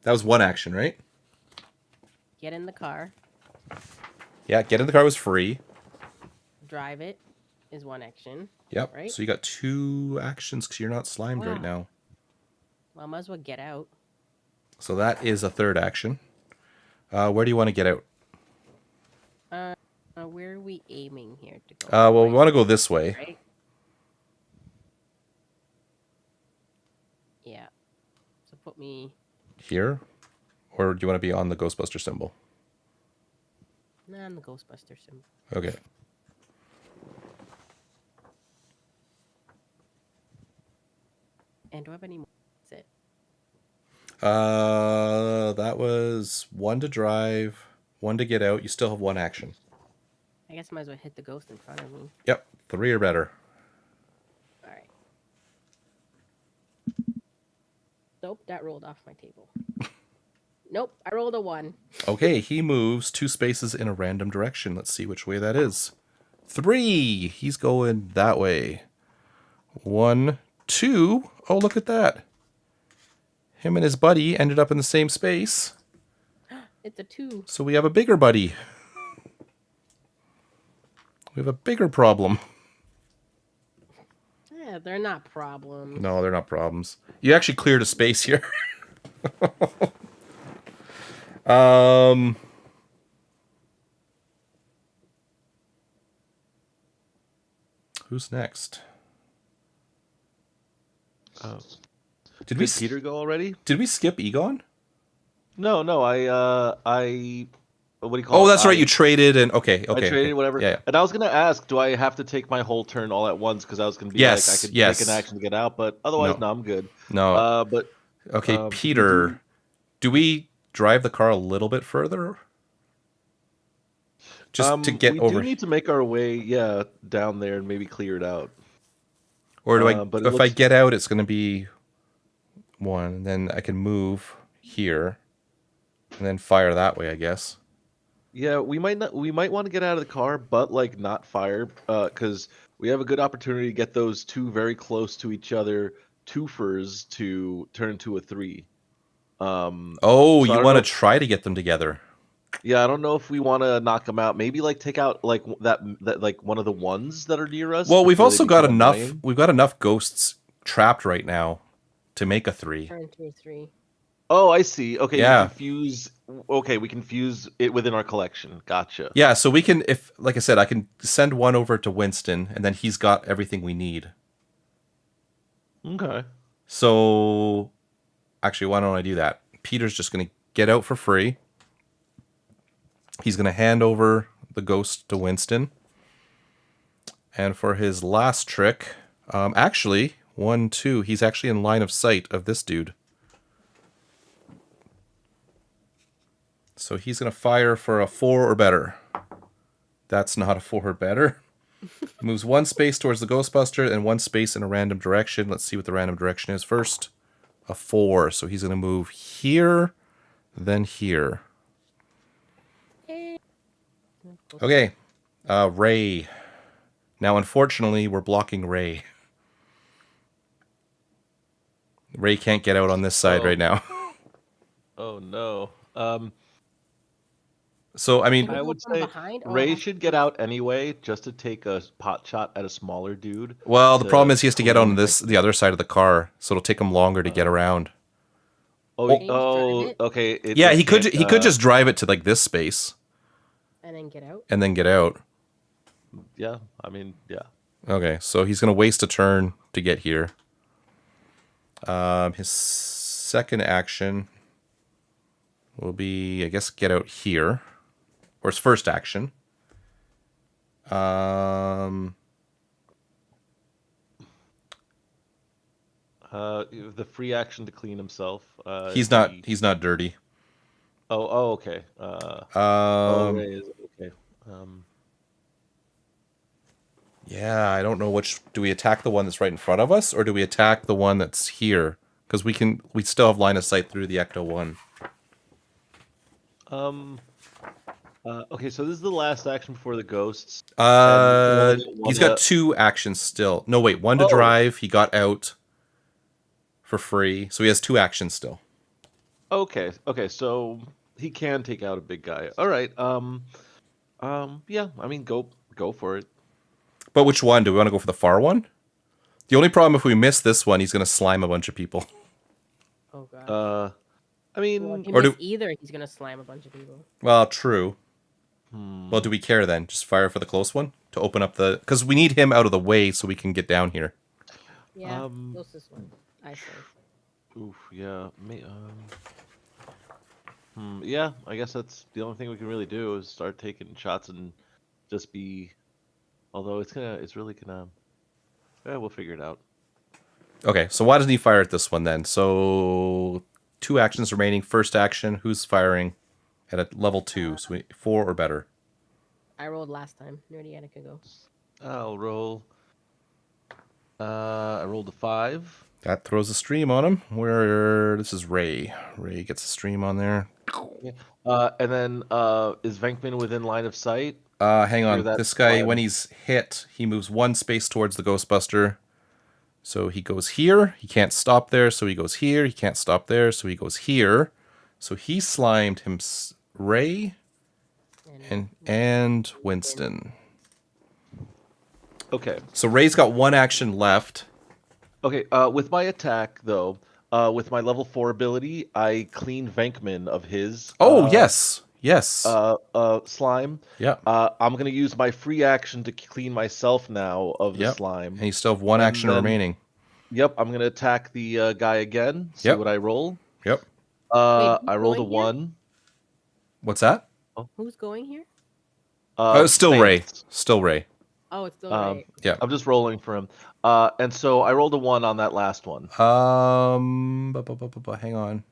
was 1 action, right? Get in the car. Yeah, get in the car was free. drive it is one action. Yep. Right? So you got 2 actions because you're not slimed right Wow. now. Well, I might as well get out. So that is a 3rd action. Where do you want to get out? Where are we aiming here to go? Well, we want to go this way. Right? Yeah. So put me. Here? Or do you want to be on the Ghostbuster symbol? Nah, on the Ghostbuster symbol. Okay. And do I have any more? That's it. That was 1 to drive, 1 to get out. You still have 1 action. I guess I might as well hit the ghost in front of me. Yep. 3 or better. All right. Nope, that rolled off my table. Nope, I rolled a 1. Okay, he moves 2 spaces in a random direction. Let's see which way that is. 3. He's going that way. 1, 2. Oh, look at that. Him and his buddy ended up in the same space. It's a 2. So we have a bigger buddy. We have a bigger problem. Yeah, they're not problems. No, they're not problems. You actually cleared a space here. Who's next? Did we Did Peter go already? Did we skip Egon? No, what do you call it? Oh, that's right. You traded and okay. I traded okay. whatever. Yeah. And I was gonna ask, do I have to take my whole turn all at once? Because I was gonna be Yes, like, I could yes. take an action to get out, but otherwise, No. no, I'm good. No. But Okay, did we Peter. Do we drive the car a little bit further? Just to get we over. do need to make our way, down there and maybe clear it out. Or do I? but If it I looks- get out, it's going to be 1. And then I can move here, and then fire that way, I guess. Yeah, we might not. We might want to get out of the car, but like not fire, because we have a good opportunity to get those 2 very close to each other twofers to turn to a 3. Oh, So I you don't want to know- try to get them together? Yeah, I don't know if we want to knock them out. Maybe like take out like that like one of the ones that are near us. Well, we've before they also got become enough. annoying. We've got enough ghosts trapped right now to make a 3. Turn 2 or 3. Oh, I see. Okay, Yeah. we can fuse it within our collection. Gotcha. Yeah, so we can, if like I said, I can send 1 over to Winston, and then he's got everything we need. Okay. So, actually, why don't I do that? Peter's just going to get out for free. He's going to hand over the ghost to Winston. And for his last trick, actually, 1, 2, he's actually in line of sight of this dude. So he's going to fire for a 4 or better. That's not a 4 or better. Moves 1 space towards the Ghostbuster and 1 space in a random direction. Let's see what the random direction is first. A 4. So he's going to move here, then here. Okay. Ray. Now, unfortunately, we're blocking Ray. Ray can't get out on this side Oh. right now. Oh no. So, I mean, I would From say behind? Oh, Ray should get out anyway, just to take a pot shot at a smaller dude. well, the to problem is he has to get on clean, the other side of the car, so it'll take him longer to get around. Oh, Can you just drive it? okay. It Yeah, just he could can't, just drive it to like this space And then get out. and then get out. Yeah, I mean, yeah. Okay, so he's gonna waste a turn to get here. His second action will be, I guess, get out here, or his first action. The free action to clean himself. He's not dirty. Oh, okay. Ray is okay. Yeah, I don't know which. Do we attack the one that's right in front of us, or do we attack the one that's here? Because we still have line of sight through the Ecto 1. Okay, so this is the last action before the ghosts. He's got 2 actions still. No, wait, 1 to Oh. drive. He got out for free, so he has 2 actions still. Okay, so he can take out a big guy. All right. Yeah, I mean, go for it. But which one? Do we want to go for the far one? The only problem if we miss this one, he's going to slime a bunch of people. Oh god. I Well, if mean, he or missed do- either, he's gonna slime a bunch of people. Well, true. hmm. Well, do we care then? Just fire for the close one to open up the... Because we need him out of the way so we can get down here. Yeah, closest one, I say. Oof, yeah. Yeah, I guess that's the only thing we can really do is start taking shots and just be. Although it's really gonna. Yeah, we'll figure it out. Okay, so why doesn't he fire at this one then? So 2 actions remaining. First action, who's firing at a level 2? So 4 or better. I rolled last time. Nerdy Anna can go. I'll roll. I rolled a 5. That throws a stream on him. This is Ray. Ray gets a stream on there. And then is Venkman within line of sight? Hang Or on. that This guy, slime? when he's hit, he moves 1 space towards the Ghostbuster. So he goes here. He can't stop there. So he goes here. He can't stop there. So he goes here. So he slimed him, Ray and Winston. Okay. So Ray's got 1 action left. Okay. With my attack though, with my level 4 ability, I clean Venkman of his. Oh, yes. Slime. Yeah. I'm gonna use my free action to clean myself now of the Yep. slime. And you still have 1 And action then- remaining. Yep, I'm gonna attack the guy again. See Yep. what I roll. Yep. who's I rolled a going here? 1. What's that? Who's going here? Still Ray. Saints. Still Ray. Oh, it's still Um, Ray. Yeah. I'm just rolling for him. And so I rolled a 1 on that last one. Hang on.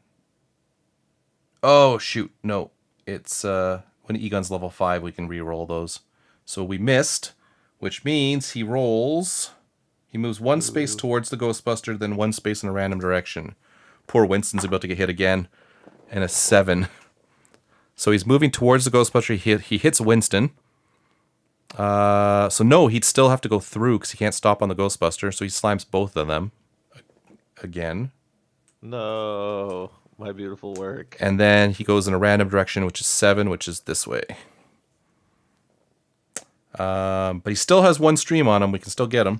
Oh, shoot. No. It's when Egon's level 5, we can re-roll those. So we missed, which means he rolls. He moves 1 space towards the Ghostbuster, then 1 space in a random direction. Poor Winston's about to get hit again. And a 7. So he's moving towards the Ghostbuster. He hits Winston. So no, he'd still have to go through because he can't stop on the Ghostbuster. So he slimes both of them again. No, my beautiful work. And then he goes in a random direction, which is 7, which is this way. But he still has 1 stream on him. We can still get him.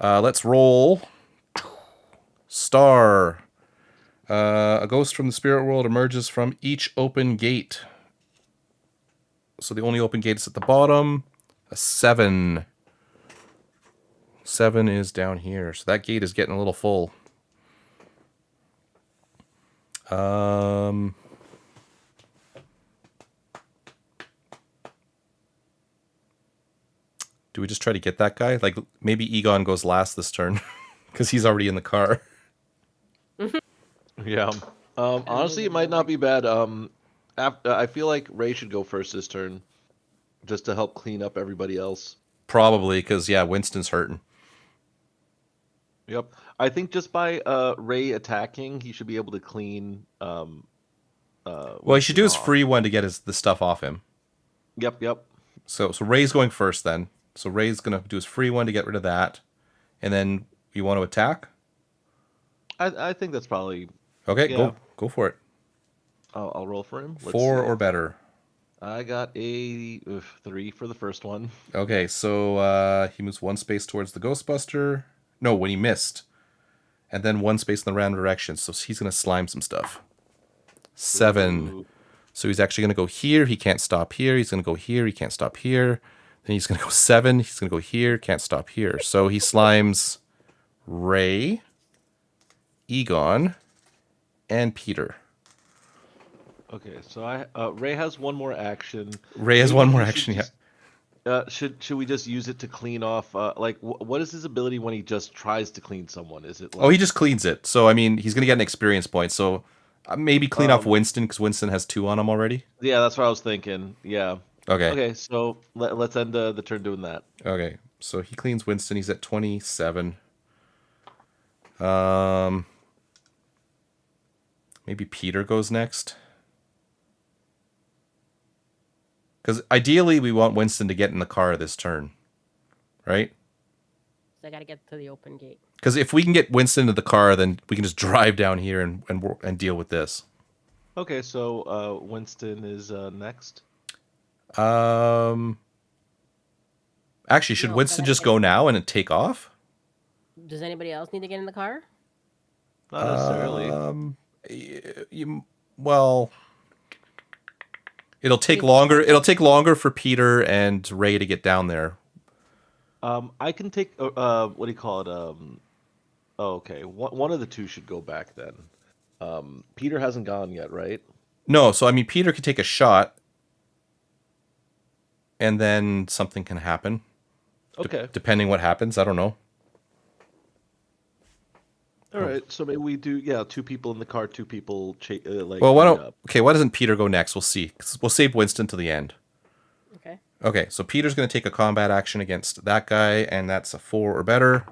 Let's roll. Star. A ghost from the spirit world emerges from each open gate. So the only open gate is at the bottom. A 7. 7 is down here. So that gate is getting a little full. Do we just try to get that guy? Like, maybe Egon goes last this turn. Because he's already in the car. Yeah. Honestly, it might not be bad. I feel like Ray should go first this turn, just to help clean up everybody else. Probably, because, yeah, Winston's hurting. Yep. I think just by Ray attacking, he should be able to clean. Well, he should do his off. free one to get the stuff off him. Yep. So Ray's going first then. So Ray's going to do his free one to get rid of that. And then you want to attack? I think that's probably. Okay, Yeah. go for it. I'll roll for him. Let's 4 see. or better. I got a 3 for the first one. Okay, so he moves 1 space towards the Ghostbuster. No, when he missed. And then 1 space in the random direction. So he's going to slime some stuff. 7. Ooh. So he's actually going to go here. He can't stop here. He's going to go here. He can't stop here. Then he's going to go 7. He's going to go here. Can't stop here. So he slimes Ray, Egon, and Peter. Okay, so Ray has 1 more action. Ray has Maybe 1 more we should action, yeah. just- should we just use it to clean off? What is his ability when he just tries to clean someone? Is it? Like, Oh, he just cleans it. So, I mean, he's going to get an experience point. So maybe clean off Winston because Winston has 2 on him already. Yeah, that's what I was thinking. Yeah. Okay. Okay, so let's end the turn doing that. Okay. So he cleans Winston. He's at 27. Maybe Peter goes next. Because ideally, we want Winston to get in the car this turn, right? So I gotta get to the open gate. Because if we can get Winston to the car, then we can just drive down here and deal with this. Okay, so Winston is next. Actually, should No, Winston but just go now and take off? does anybody else need to get in the car? Not necessarily. Well, it'll take Because- longer. It'll take longer for Peter and Ray to get down there. I can take. What do you call it? Oh, okay. One of the two should go back then. Peter hasn't gone yet, right? No, so I mean, Peter could take a shot, and then something can happen. Okay. Depending what happens, I don't know. All right. So maybe we do. Yeah, 2 people in the car, 2 people like. Well, why meet don't? up. Okay, why doesn't Peter go next? We'll see. 'Cause we'll save Winston to the end. Okay. Okay, so Peter's going to take a combat action against that guy, and that's a 4 or better.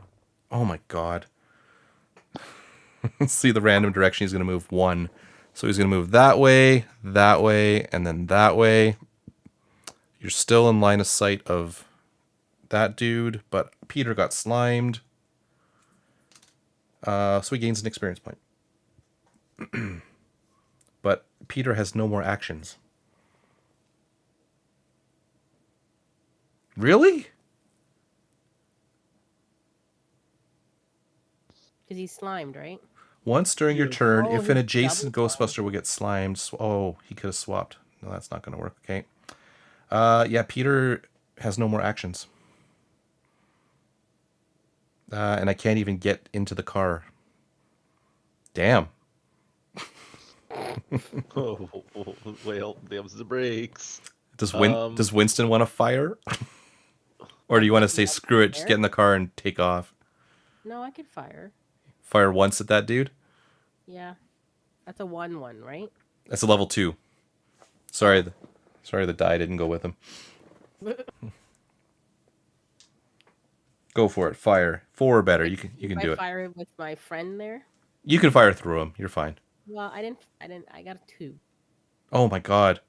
Oh my god. Let's see the random direction he's going to move 1. So he's going to move that way, and then that way. You're still in line of sight of that dude, but Peter got slimed. So he gains an experience point. But Peter has no more actions. Really? Because he's slimed, right? Once during your Yeah. turn, Oh, if an he's adjacent double Ghostbuster will get slimed. Oh, he could have swapped. No, that's not going to work. Okay. Yeah, Peter has no more actions. And I can't even get into the car. Damn. Oh, well, them's the brakes. Does Winston want to fire? Or do you want to say, screw it, just get in the car and take off? No, I could fire. Fire once at that dude? Yeah. That's a 1-1, right? That's a level 2. Sorry, the die didn't go with him. Go for it. Fire. 4 or better. You can If do I it. fire it with my friend there. You can fire through him. You're fine. Well, I didn't. I got a 2. Oh my god.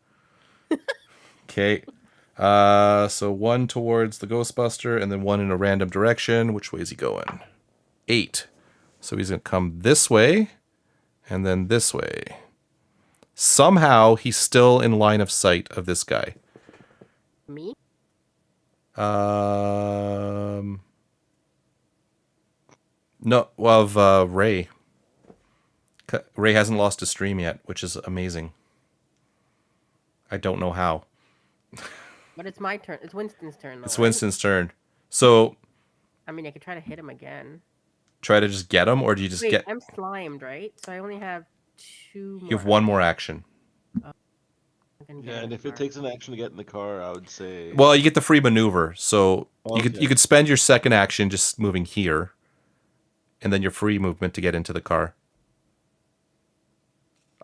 Okay. So 1 towards the Ghostbuster and then 1 in a random direction. Which way is he going? 8. So he's going to come this way and then this way. Somehow he's still in line of sight of this guy. Me? No, of Ray. Ray hasn't lost a stream yet, which is amazing. I don't know how. But it's my turn. It's Winston's turn, though. It's right? Winston's turn. So I mean, I could try to hit him again. try to just get him, or do you just Wait, get? I'm slimed, right? So I only have 2 more. You have 1 more action. I'm gonna get Yeah, in and the if it car. takes an action to get in the car, I would say. Well, you get the free maneuver, so you Okay. could spend your second action just moving here, and then your free movement to get into the car.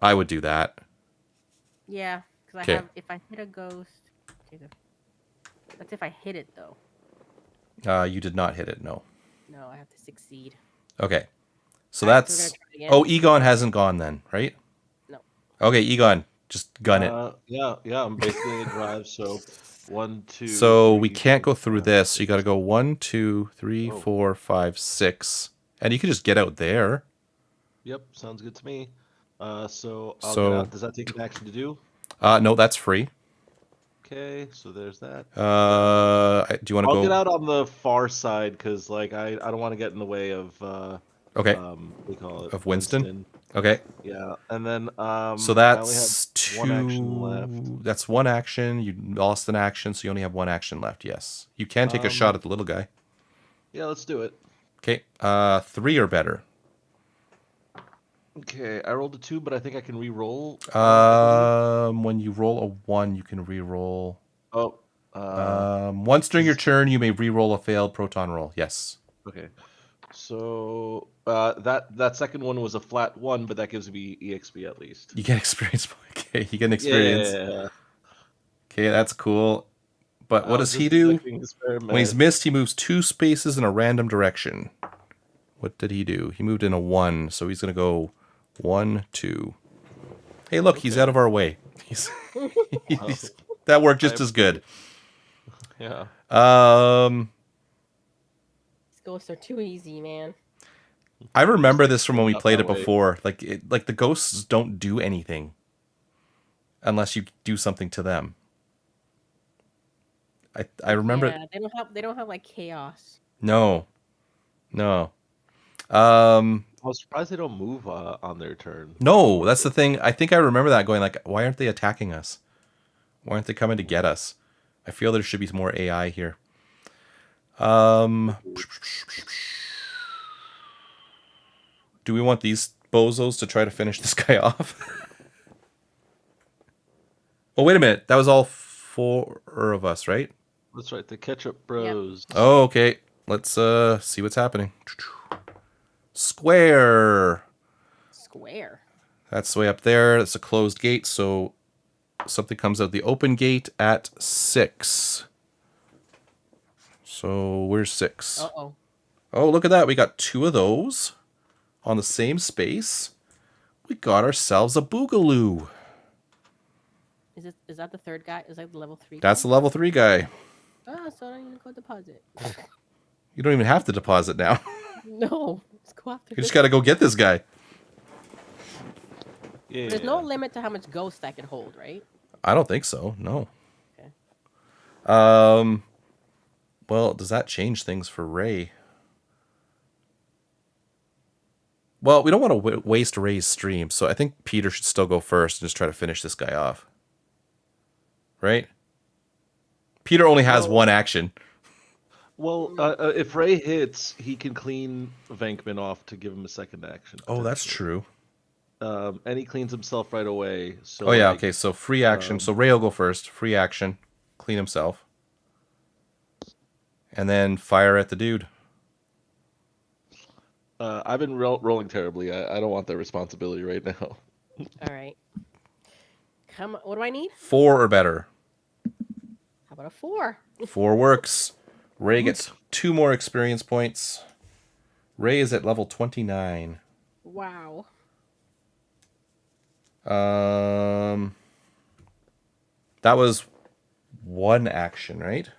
I would do that. Yeah, because I 'Kay. have. If I hit a ghost. Okay, that's if I hit it, though. You did not hit it, no. No, I have to succeed. Okay, so Alright, so we're that's. gonna try it again. Oh, Egon hasn't gone then, right? No. Okay, Egon, just gun it. Yeah, I'm basically in drive, so 1, 2. So we 3, can't go 4, through 5, this. So you 6. got to go 1, 2, 3, Oh. 4, 5, 6, and you can just get out there. Yep, sounds good to me. So I'll So- get out. Does that take an action to do? No, that's free. Okay, so there's that. Do you want to I'll go? get out on the far side because, like, I don't want to get in the way of Okay. what do you call it? Of Winston? Okay. Yeah, and then So I only that's have 1 action left. 2. That's 1 action. You lost an action, so you only have 1 action left. Yes, you can take a shot at the little guy. Yeah, let's do it. Okay. 3 or better. Okay, I rolled a 2, but I think I can re-roll. When you roll a 1, you can re-roll. Oh, Once during your turn, you may re-roll a failed proton roll. Yes. okay. So that second one was a flat 1, but that gives me EXP at least. You get experience point. Okay, you get an experience. Yeah. Okay, that's cool. But what I does was he just do? expecting this very When he's much. missed, he moves 2 spaces in a random direction. What did he do? He moved in a 1, so he's going to go 1, 2. Hey, look, he's Okay. out of our way. That worked just I as good. Yeah. These ghosts are too easy, man. I remember this from when we Not played that it way. before. Like the ghosts don't do anything unless you do something to them. I remember. Yeah, they don't have like chaos. No. I was surprised they don't move on their turn. No, that's the thing. I think I remember that going like, why aren't they attacking us? Why aren't they coming to get us? I feel there should be more AI here. Do we want these bozos to try to finish this guy off? Oh, wait a minute. That was all 4 of us, right? That's right, the Ketchup Bros. Oh, okay. Let's see what's happening. Square. Square. That's way up there. It's a closed gate, so something comes out the open gate at 6. So where's 6? Uh-oh. Oh, look at that. We got 2 of those on the same space. We got ourselves a boogaloo. Is that the third guy? Is that the level 3 That's the guy? level 3 guy. Oh, so I don't even go deposit. You don't even have to deposit now. No. Let's go after You just got to go get this guy. Yeah. There's no limit to how much ghost I can hold, right? I don't think so. No. Okay. Well, does that change things for Ray? Well, we don't want to waste Ray's stream, so I think Peter should still go first and just try to finish this guy off. Right? Peter only has one action. Well, if Ray hits, he can clean Venkman off to give him a second action. Oh, that's true. And he cleans himself right away. So Oh, yeah, okay, so free action. So Ray will go first. Free action. Clean himself. And then fire at the dude. I've been rolling terribly. I don't want that responsibility right now. All right. Come on. What do I need? 4 or better. How about a 4? 4 works. Ray gets 2 more experience points. Ray is at level 29. Wow. That was 1 action, right?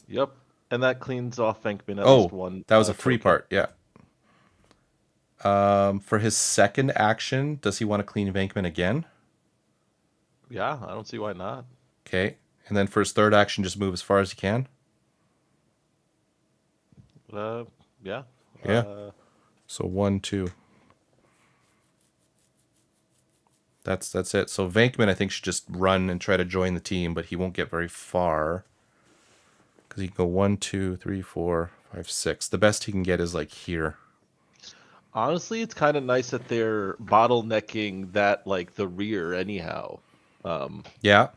Yep. And that cleans off Venkman at least one. That was a free token. part, yeah. For his second action, does he want to clean Venkman again? Yeah, I don't see why not. Okay. And then for his third action, just move as far as he can? Yeah. Yeah. So 1, 2. That's it. So Venkman, I think, should just run and try to join the team, but he won't get very far. Because he can go 1, 2, 3, 4, 5, 6. The best he can get is like here. Honestly, it's kind of nice that they're bottlenecking that, like, the rear anyhow. Yeah.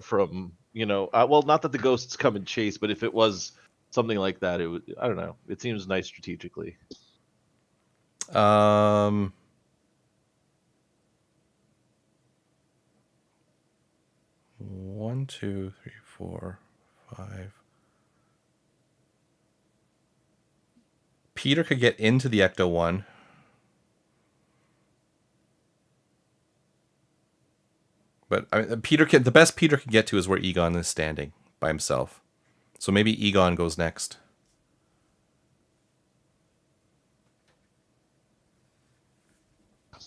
From, well, not that the ghosts come and chase, but if it was something like that, it would, I don't know. It seems nice strategically. 1, 2, 3, 4, 5. Peter could get into the Ecto one. But I mean, the best Peter can get to is where Egon is standing by himself. So maybe Egon goes next.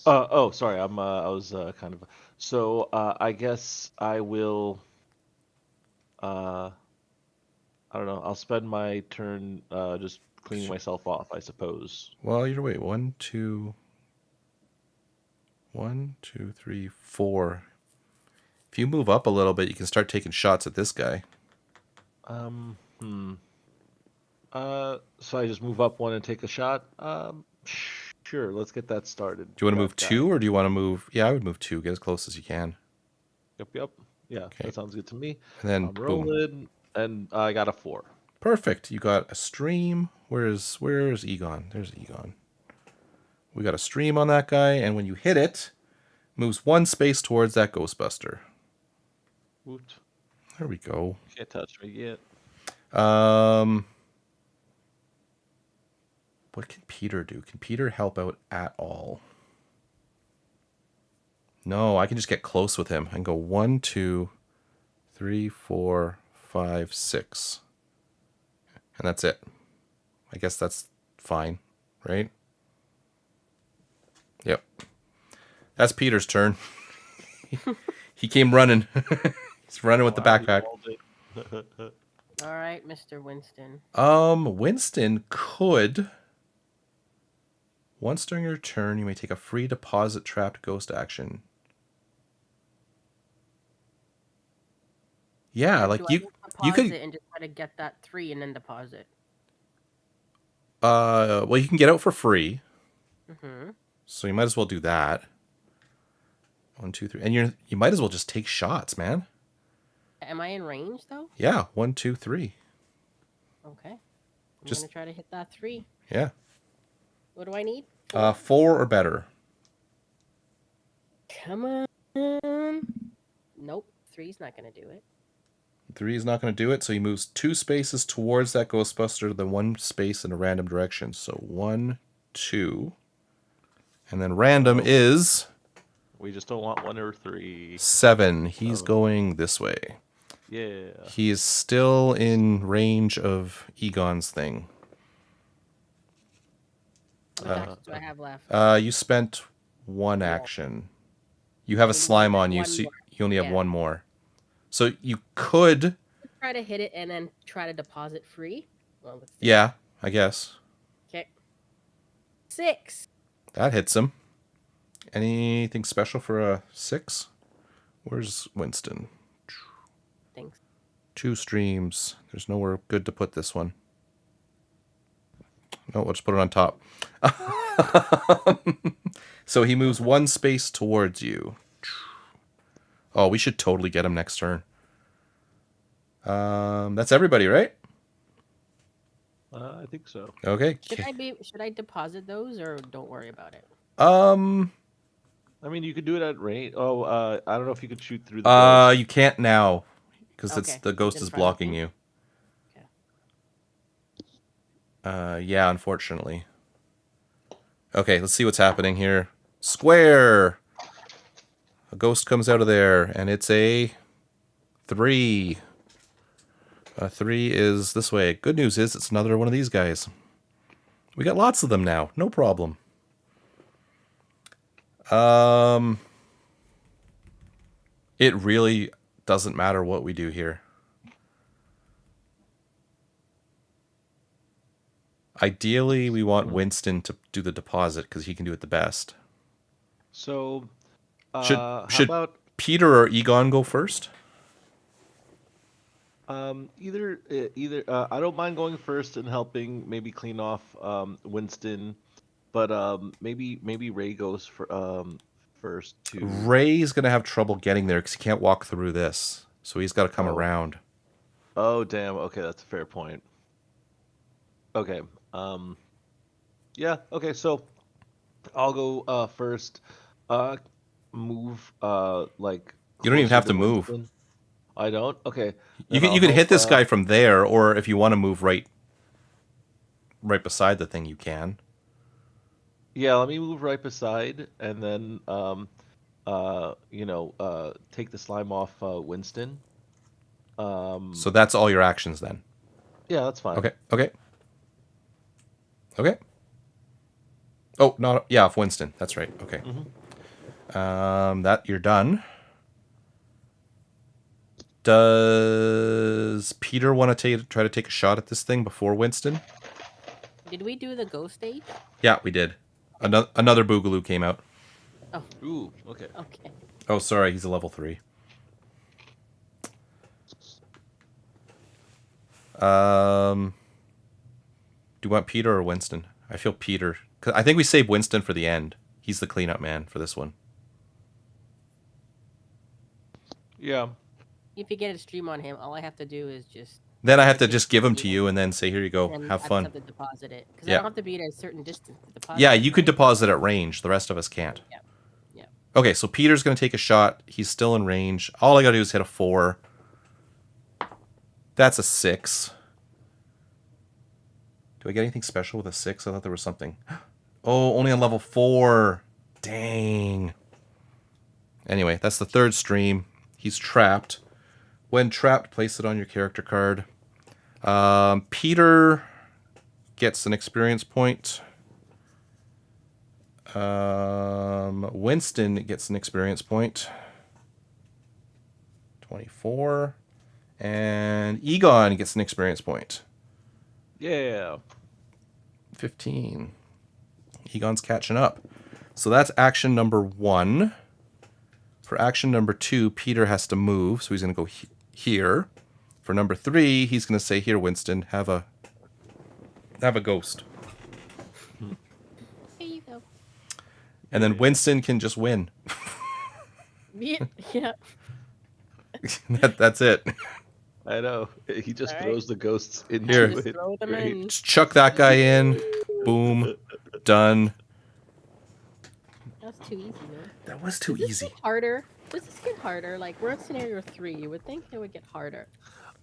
Sorry. I was kind of. So I guess I will. I don't know. I'll spend my turn just cleaning myself off, I suppose. Well, either way, 1, 2, 3, 4. If you move up a little bit, you can start taking shots at this guy. So I just move up 1 and take a shot. Sure. Let's get that started. Do you want to move 2, or do you want to move? Yeah, I would move 2. Get as close as you can. Yep. Yeah, Okay. that sounds good to me. And then I'm boom. rolling, and I got a 4. Perfect. You got a stream. Where's Egon? There's Egon. We got a stream on that guy, and when you hit it, moves 1 space towards that Ghostbuster. Woot. There we go. Can't touch me yet. What can Peter do? Can Peter help out at all? No, I can just get close with him and go 1, 2, 3, 4, 5, 6. And that's it. I guess that's fine, right? Yep. That's Peter's turn. He came running. He's running with the backpack. All right, Mr. Winston. Winston could. Once during your turn, you may take a free deposit trapped ghost action. Yeah, Or like do I you just you deposit could and just try to get that 3 and then deposit? well, you can get out for free. Mm-hmm. So you might as well do that. 1, 2, 3. And you might as well just take shots, man. Am I in range though? Yeah, 1, 2, 3. Okay. I'm Just gonna try to hit that 3. yeah. What do I need? 4? 4 or better. Come on. Nope. 3's not gonna do it. 3 is not going to do it, so he moves 2 spaces towards that Ghostbuster, then 1 space in a random direction. So 1, 2. And then random is We just don't want 1 or 3. 7. He's going this way. Yeah. He is still in range of Egon's thing. What actions do I have left? You spent 1 Yeah. action. You have a Maybe slime on you, one so more. you only have Yeah. 1 more. So you could, Try to hit it and then try to deposit free. Well, let's see. yeah, I guess. Okay. 6. That hits him. Anything special for a 6? Where's Winston? Thanks. 2 streams. There's nowhere good to put this one. No, we'll just put it on top. So he moves 1 space towards you. Oh, we should totally get him next turn. That's everybody, right? I think so. Okay. Should I deposit those or don't worry about it? I mean, you could do it at range. Oh, I don't know if you could shoot through the ghost. You can't now because Okay. the ghost In is front of blocking me? you. Okay. Yeah, unfortunately. Okay, let's see what's happening here. Square. A ghost comes out of there, and it's a 3. 3 is this way. Good news is it's another one of these guys. We got lots of them now. No problem. It really doesn't matter what we do here. Ideally, we want Winston to do the deposit because he can do it the best. So, Should how should about Peter or Egon go first? either I don't mind going first and helping maybe clean off Winston, but maybe Ray goes for first too. Ray's gonna have trouble getting there because he can't walk through this, so he's got to come around. Oh damn. Okay, that's a fair point. Okay. Yeah. Okay. So I'll go first. Move like. You don't even closer have to move. Winston. I don't. Okay. You Then can I'll you can hit help, this guy from there, or if you want to move right beside the thing, you can. Yeah. Let me move right beside, and then take the slime off Winston. So that's all your actions then. Yeah, that's fine. Okay. Okay. Okay. Oh, not yeah, off Winston. That's right. Okay. That you're done. Does Peter want to try to take a shot at this thing before Winston? Did we do the ghost stage? Yeah, we did. Another Boogaloo came out. Oh. Ooh. Okay. Okay. Oh, sorry, he's a level 3. Do you want Peter or Winston? I feel Peter. 'Cause I think we save Winston for the end. He's the cleanup man for this one. Yeah. If you get a stream on him, all I have to do is just. Then I have to just give him to you and then say, here you go, And have I fun. just have to deposit it because Yeah. I don't have to be at a certain distance to deposit. Yeah, it, you could right? deposit at range. The rest of us can't. Yeah. Yeah. Okay, so Peter's going to take a shot. He's still in range. All I got to do is hit a 4. That's a 6. Do I get anything special with a 6? I thought there was something. Oh, only on level 4. Dang. Anyway, that's the 3rd stream. He's trapped. When trapped, place it on your character card. Peter gets an experience point. Winston gets an experience point. 24. And Egon gets an experience point. Yeah. 15. Egon's catching up. So that's action number 1. For action number 2, Peter has to move, so he's going to go here. For number 3, he's going to say, "Here, Winston, have a ghost." Here you go. And then Winston can just win. Yeah. That's it. I know. He just All right. throws the ghosts into Here. it. Just throw them Great. in. Just chuck that guy in. Boom. Done. That's too easy, man. That was too Does this easy. get harder? Does this get harder? Like, we're in scenario 3. You would think it would get harder.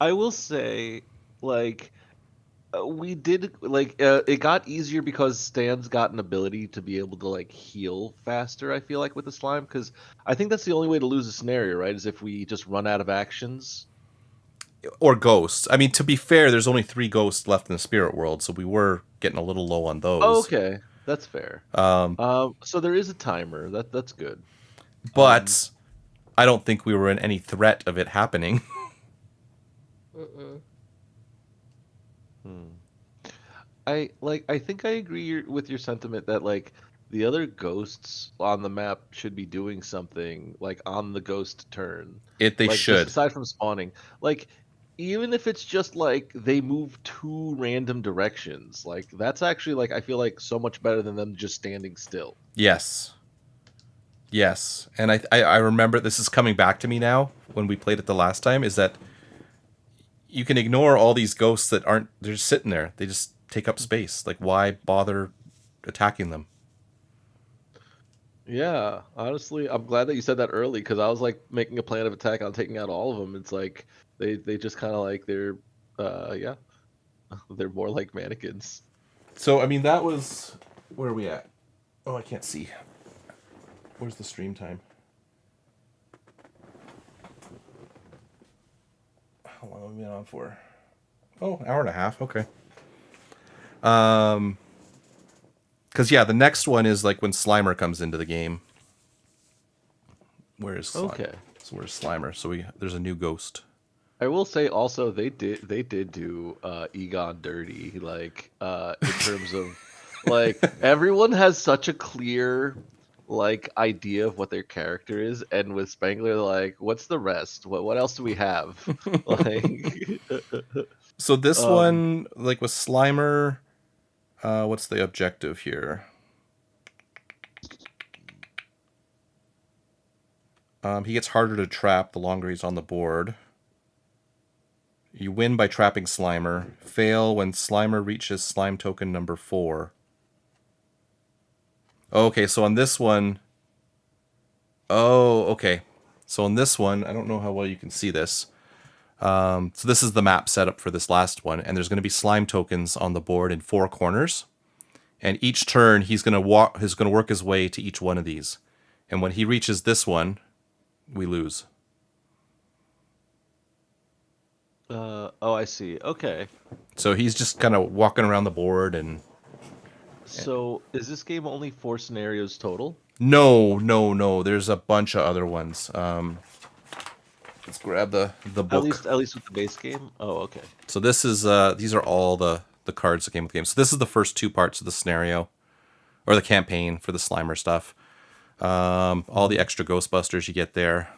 I will say, like, we did, like, it got easier because Stan's got an ability to be able to, like, heal faster, I feel like, with the slime, because I think that's the only way to lose a scenario, right, is if we just run out of actions. Or ghosts. I mean, to be fair, there's only 3 ghosts left in the spirit world, so we were getting a little low on those. Oh, okay. That's fair. So there is a timer. That's good. But I don't think we were in any threat of it happening. I think I agree with your sentiment that, like, the other ghosts on the map should be doing something, like, on the ghost turn. They Like, just should. aside from spawning, like, even if it's just like they move 2 random directions, like, that's actually, like, I feel like so much better than them just standing still. Yes. Yes. And I remember, this is coming back to me now when we played it the last time, is that you can ignore all these ghosts that aren't, they're just sitting there. They just take up space. Like, why bother attacking them? Yeah, honestly, I'm glad that you said that early, because I was like making a plan of attack on taking out all of them. It's like they just kind of like they're they're more like mannequins. So, I mean, that was, where are we at? Oh, I can't see. Where's the stream time? How long have we been on for? Oh, hour and a half. Okay. Because, yeah, the next one is like when Slimer comes into the game. Where is Slimer? Okay. So where's Slimer? So there's a new ghost. I will say also they did do Egon dirty, like, in terms of, like, everyone has such a clear, like, idea of what their character is, and with Spangler, like, what's the rest? What else do we have? Like, So this one, like with Slimer, what's the objective here? He gets harder to trap the longer he's on the board. You win by trapping Slimer. Fail when Slimer reaches slime token number 4. Okay, so on this one... Oh, okay. So on this one, I don't know how well you can see this. So this is the map setup for this last one, and there's going to be slime tokens on the board in 4 corners. And each turn, he's going to work his way to each one of these. And when he reaches this one, we lose. oh, I see. Okay. So he's just kind of walking around the board and... So is this game only 4 scenarios total? No. There's a bunch of other ones. Let's grab the book. At least with the base game? Oh, okay. So this is these are all the cards that came with the game. So this is the first 2 parts of the scenario, or the campaign for the Slimer stuff. All the extra Ghostbusters you get there.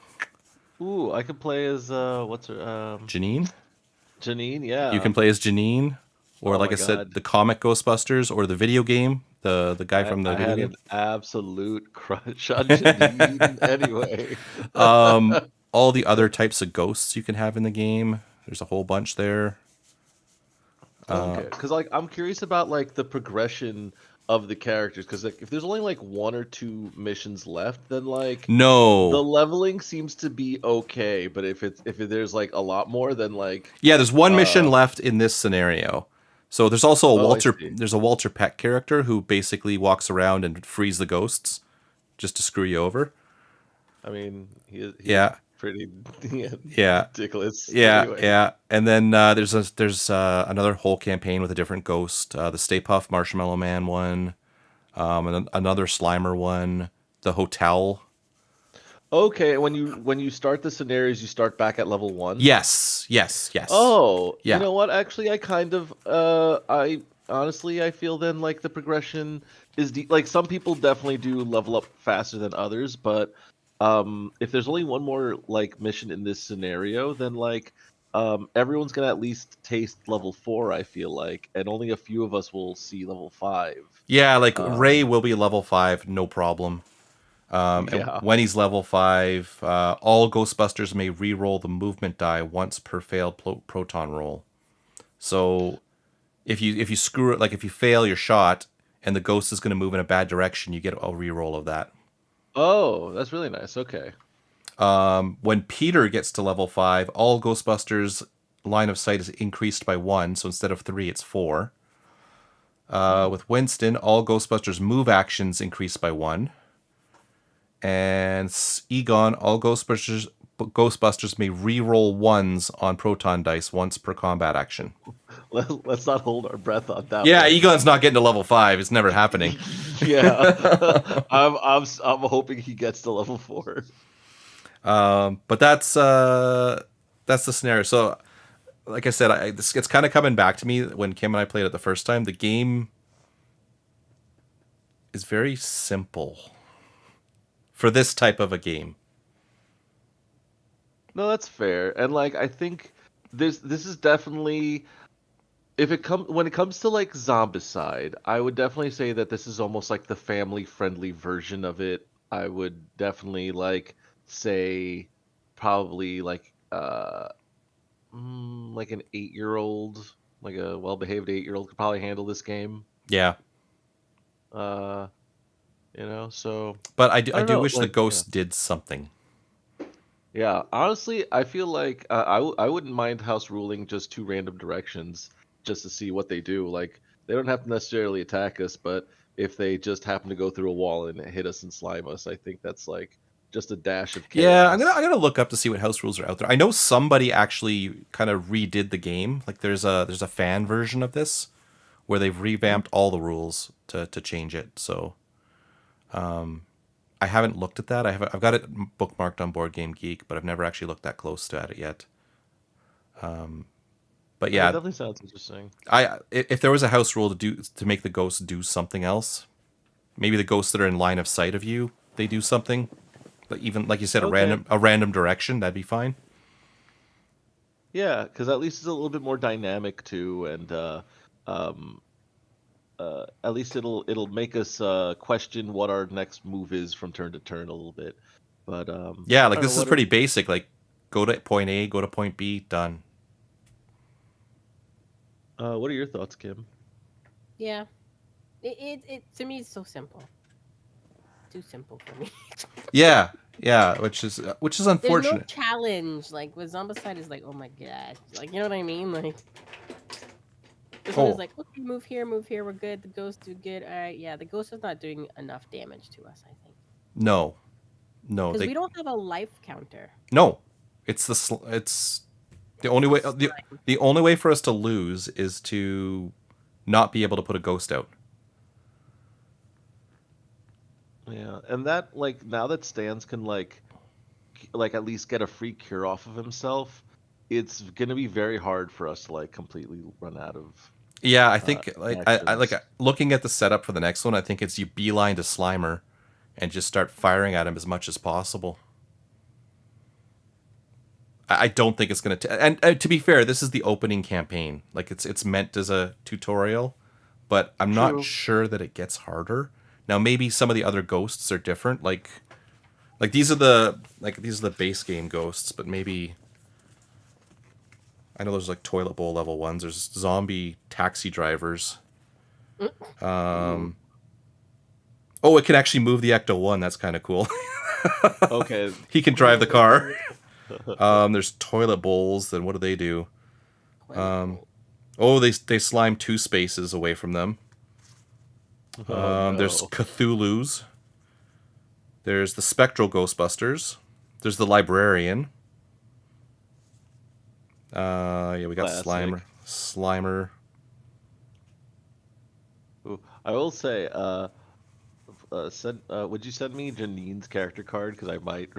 Ooh, I could play as what's her Janine? Janine, yeah. You can play as Janine, or Oh like my I said, God. the comic Ghostbusters, or the video game, the guy from the I video had game. an absolute crush on Janine anyway. All the other types of ghosts you can have in the game. There's a whole bunch there. Okay, because, like, I'm curious about, like, the progression of the characters, because, like, if there's only like 1 or 2 missions left, then, like, the No. leveling seems to be okay, but if there's like a lot more, then, like, Yeah, there's one mission left in this scenario. So there's also a Oh, I Walter. see. There's a Walter Peck character who basically walks around and frees the ghosts, just to screw you over. I mean, he's Yeah, pretty yeah, ridiculous. yeah, Anyway. yeah. And then there's another whole campaign with a different ghost. The Stay Puft Marshmallow Man one, and another Slimer one. The hotel. Okay, when you start the scenarios, you start back at level 1? Yes, yes, yes. Oh, you Yeah. know what? Actually, I kind of I honestly I feel then like the progression is like some people definitely do level up faster than others, but if there's only one more like mission in this scenario, then like everyone's gonna at least taste level 4, I feel like, and only a few of us will see level 5. Yeah, like Ray Um will be level 5, no problem. And yeah. when he's level 5, all Ghostbusters may re-roll the movement die once per failed proton roll. So if you screw it, like if you fail your shot and the ghost is going to move in a bad direction, you get a re-roll of that. Oh, that's really nice. Okay. When Peter gets to level 5, all Ghostbusters line of sight is increased by 1, so instead of 3, it's 4. Hmm. With Winston, all Ghostbusters move actions increased by 1. And Egon, all Ghostbusters may re-roll ones on proton dice once per combat action. Let's not hold our breath on that Yeah, one. Egon's not getting to level 5. It's never happening. Yeah, I'm hoping he gets to level 4. But that's the scenario. So, like I said, it's kind of coming back to me when Kim and I played it the first time. The game is very simple for this type of a game. No, that's fair. And like I think this is definitely if it come when it comes to like Zombicide, I would definitely say that this is almost like the family friendly version of it. I would definitely like say probably like an 8-year-old, like a well-behaved 8-year-old could probably handle this game. Yeah, Uh, so but I I don't do know, wish the like ghost did something. yeah, honestly, I feel like I wouldn't mind house ruling just 2 random directions just to see what they do. Like they don't have to necessarily attack us, but if they just happen to go through a wall and hit us and slime us, I think that's like just a dash of Yeah, chaos. I'm gonna look up to see what house rules are out there. I know somebody actually kind of redid the game. Like there's a fan version of this where they've Hmm. revamped all the rules to change it. So I haven't looked at that. I've got it bookmarked on Board Game Geek, but I've never actually looked that close to at it yet. But That yeah, definitely sounds interesting. if there was a house rule to make the ghosts do something else, maybe the ghosts that are in line of sight of you, they do something. Like even like you said, Okay. a random direction, that'd be fine. Yeah, because at least it's a little bit more dynamic too, and um, at least it'll make us question what our next move is from turn to turn a little bit. But Yeah, I like don't know this is what pretty basic. Like go to point A, go to point B, done. what are your thoughts, Kim? Yeah. It to me it's so simple. Too simple for me. Yeah, yeah, which is There's no unfortunate. challenge. Like with Zombicide is like, oh my gosh. Like you know what I mean? Like this one is Oh like, okay, move here, we're good. The ghosts do good. Alright, yeah, the ghost is not doing enough damage to us, I think. no, no, Because they we don't have a life counter. no. It's the only way Slime. the only way for us to lose is to not be able to put a ghost out. Yeah, and that like now that Stans can like at least get a free cure off of himself, it's gonna be very hard for us to like completely run out of Yeah, I think like I like actions. looking at the setup for the next one. I think it's you beeline to Slimer, and just start firing at him as much as possible. I don't think it's gonna. And to be fair, this is the opening campaign. Like it's meant as a tutorial, but I'm not True. sure that it gets harder. Now maybe some of the other ghosts are different. Like these are the base game ghosts, but maybe I know there's like toilet bowl level ones. There's zombie taxi drivers. Ooh. Oh, it can actually move the Ecto One. That's kind of cool. Okay. He can drive the Oh, car. There's toilet bowls. Then what do they do? toilet bowl. Oh, they slime 2 spaces away from them. Oh There's no. Cthulhu's. There's the Spectral Ghostbusters. There's the Librarian. Yeah, we got Slimer. Classic. Slimer. Ooh. I will say, would you send me Janine's character card? Because I might,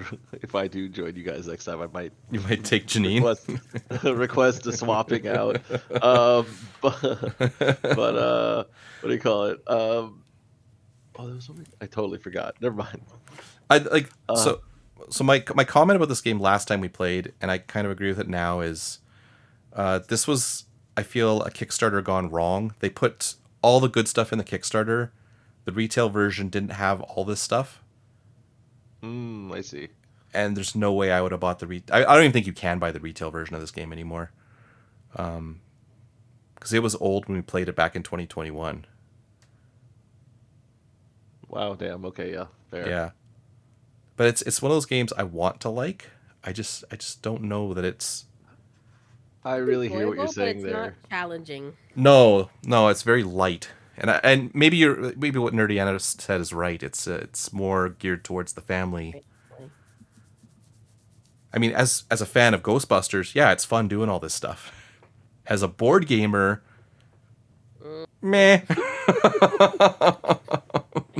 if I do join you guys next time, I might You might take Janine. request a swapping out. But what do you call it? Oh, there was something I totally forgot. Never mind. I like Uh, so my comment about this game last time we played, and I kind of agree with it now, is this was, I feel, a Kickstarter gone wrong. They put all the good stuff in the Kickstarter. The retail version didn't have all this stuff, I see. and there's no way I would have bought I don't even think you can buy the retail version of this game anymore, because it was old when we played it back in 2021. Wow, damn. Okay, yeah, fair. Yeah, but it's one of those games I want to like. I just don't know that it's. I really hear what you're Enjoyable, but saying it's there. not challenging. No, it's very light, and maybe what Nerdy Anna said is right. It's more geared towards the family. Right. I mean, as a fan of Ghostbusters, yeah, it's fun doing all this stuff. As a board gamer, meh. I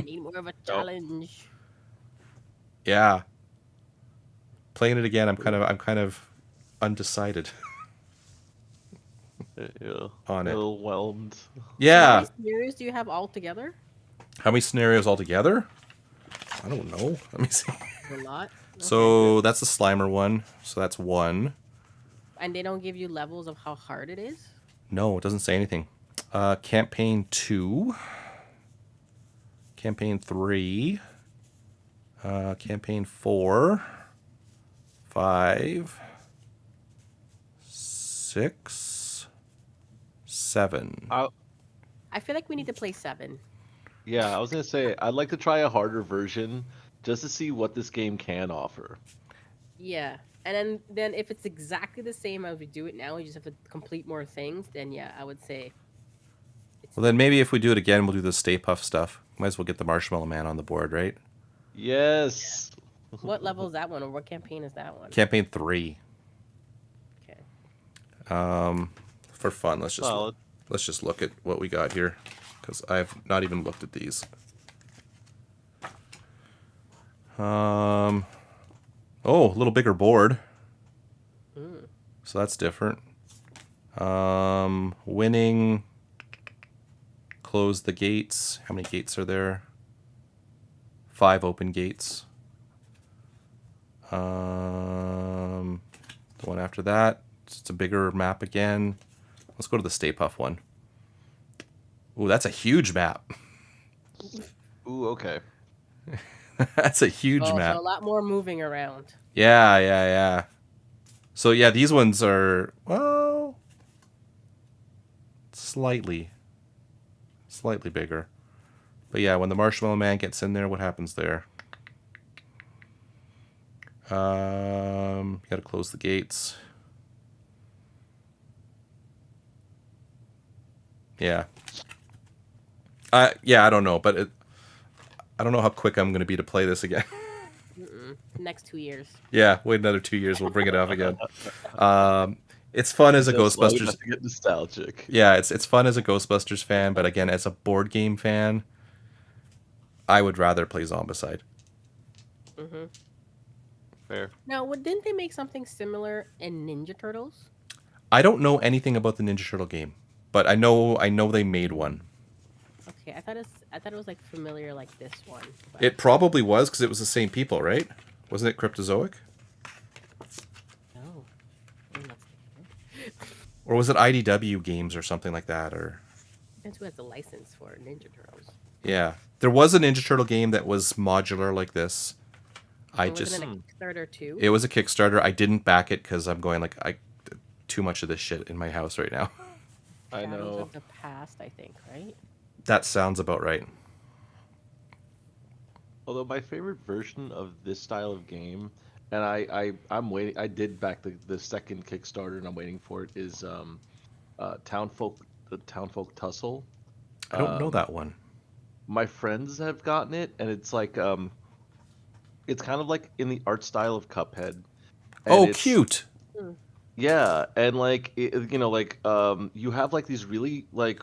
need more of a challenge. Yeah, playing it again, I'm kind of undecided Yeah, on it. overwhelmed. How Yeah, many scenarios do you have altogether? how many scenarios altogether? I don't know. Let me see. A lot. So that's the Slimer one. So that's one. And they don't give you levels of how hard it is? No, it doesn't say anything. Campaign 2. Campaign 3. Campaign 4. 5. 6. 7. I feel like we need to play 7. Yeah, I was gonna say I'd like to try a harder version just to see what this game can offer. Yeah. And then if it's exactly the same as we do it now, we just have to complete more things, then yeah, I would say. Well, then maybe if we do it again, we'll do the Stay Puft stuff. Might as well get the Marshmallow Man on the board, right? Yes. What level is that one, or what campaign is that one? Campaign 3. Okay. For fun, Solid. let's just look at what we got here, because I've not even looked at these. Oh, a little bigger board. So that's different. Winning. Close the gates. How many gates are there? 5 open gates. The one after that, it's a bigger map again. Let's go to the Stay Puft one. Ooh, that's a huge map. Ooh, okay. That's a huge map. So a lot more moving around. Yeah. So yeah, these ones are, well, slightly bigger. But yeah, when the Marshmallow Man gets in there, what happens there? Gotta close the gates. Yeah. I don't know, but I don't know how quick I'm gonna be to play this again. Next 2 years. Yeah, wait another 2 years, we'll bring it up again. It's fun as a Just long Ghostbusters. enough to get nostalgic. Yeah, it's fun as a Ghostbusters fan, but again, as a board game fan, I would rather play Zombicide. Fair. Now, didn't they make something similar in Ninja Turtles? I don't know anything about the Ninja Turtle game, but I know they made one. Okay, I thought it was like familiar like this one. But... It probably was, because it was the same people, right? Wasn't it Cryptozoic? No. Or was it IDW Games or something like that? Or Depends who has the license for Ninja Turtles. yeah, there was a Ninja Turtle game that was modular like this. Wasn't it a Kickstarter too? It was a Kickstarter. I didn't back it because I'm going too much of this shit in my house right now. I Shadows know. of the Past, I think, right? That sounds about right. Although my favorite version of this style of game, and I'm waiting. I did back the second Kickstarter, and I'm waiting for it. Is Townfolk Tussle. I don't know that one. My friends have gotten it, and it's like it's kind of like in the art style of Cuphead. And Oh, it's- cute. Yeah, and like you have like these really like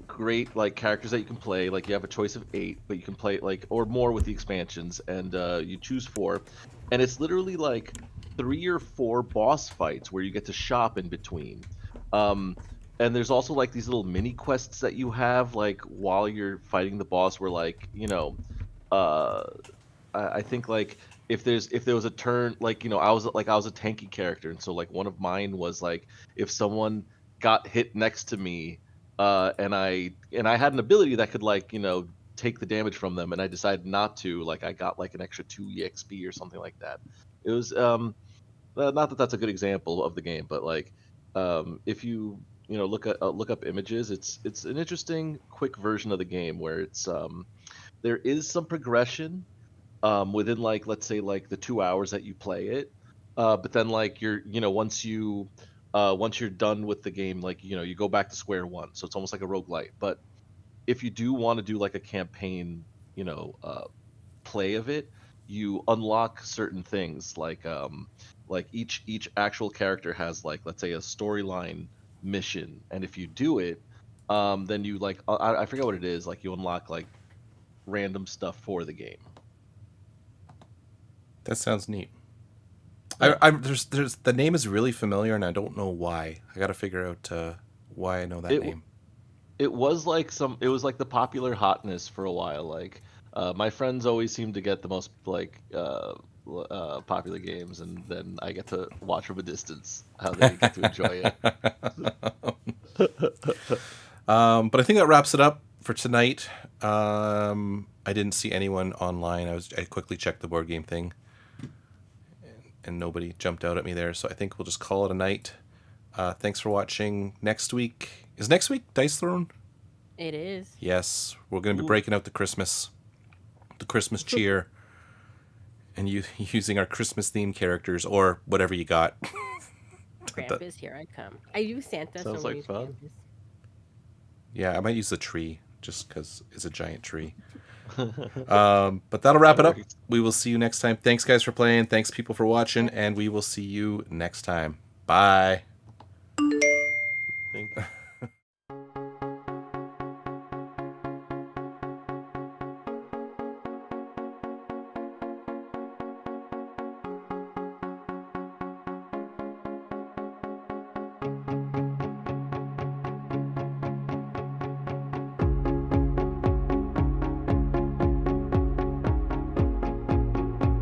great like characters that you can play. Like you have a choice of 8, but you can play like or more with the expansions, and you choose 4, and it's literally like 3 or 4 boss fights where you get to shop in between. Um, and there's also like these little mini quests that you have like while you're fighting the boss, where like uh, I think like if there was a turn, like I was a tanky character, and so like one of mine was like if someone got hit next to me, and I had an ability that could like take the damage from them, and I decided not to, like I got like an extra 2 exp or something like that. It was not that that's a good example of the game, but like if you look up images, it's an interesting quick version of the game where it's there is some progression within like let's say like the 2 hours that you play it, but then like once you're done with the game, like you go back to square one, so it's almost like a roguelite. But if you do want to do like a campaign you know uh, play of it, you unlock certain things like each actual character has like let's say a storyline mission, and if you do it, then you like I forget what it is, like you unlock like random stuff for the game. That sounds neat. Yeah. There's the name is really familiar, and I don't know why. I got to figure out why I know that It name. it was like it was like the popular hotness for a while. Like my friends always seem to get the most like popular games, and then I get to watch from a distance how they get to enjoy it. But I think that wraps it up for tonight. I didn't see anyone online. I quickly checked the board game thing, and nobody jumped out at me there. So I think we'll just call it a night. Thanks for watching. Next week is next week Dice Throne. It is. Yes, we're going to be Ooh. breaking out the Christmas cheer, and using our Christmas themed characters or whatever you got. Krampus, here I come. I use Santa. Sounds so like use fun. Krampus. Yeah, I might use the tree just because it's a giant tree. But that'll wrap it up. We will see you next time. Thanks, guys, for playing. Thanks, people, for watching, and we will see you next time. Bye.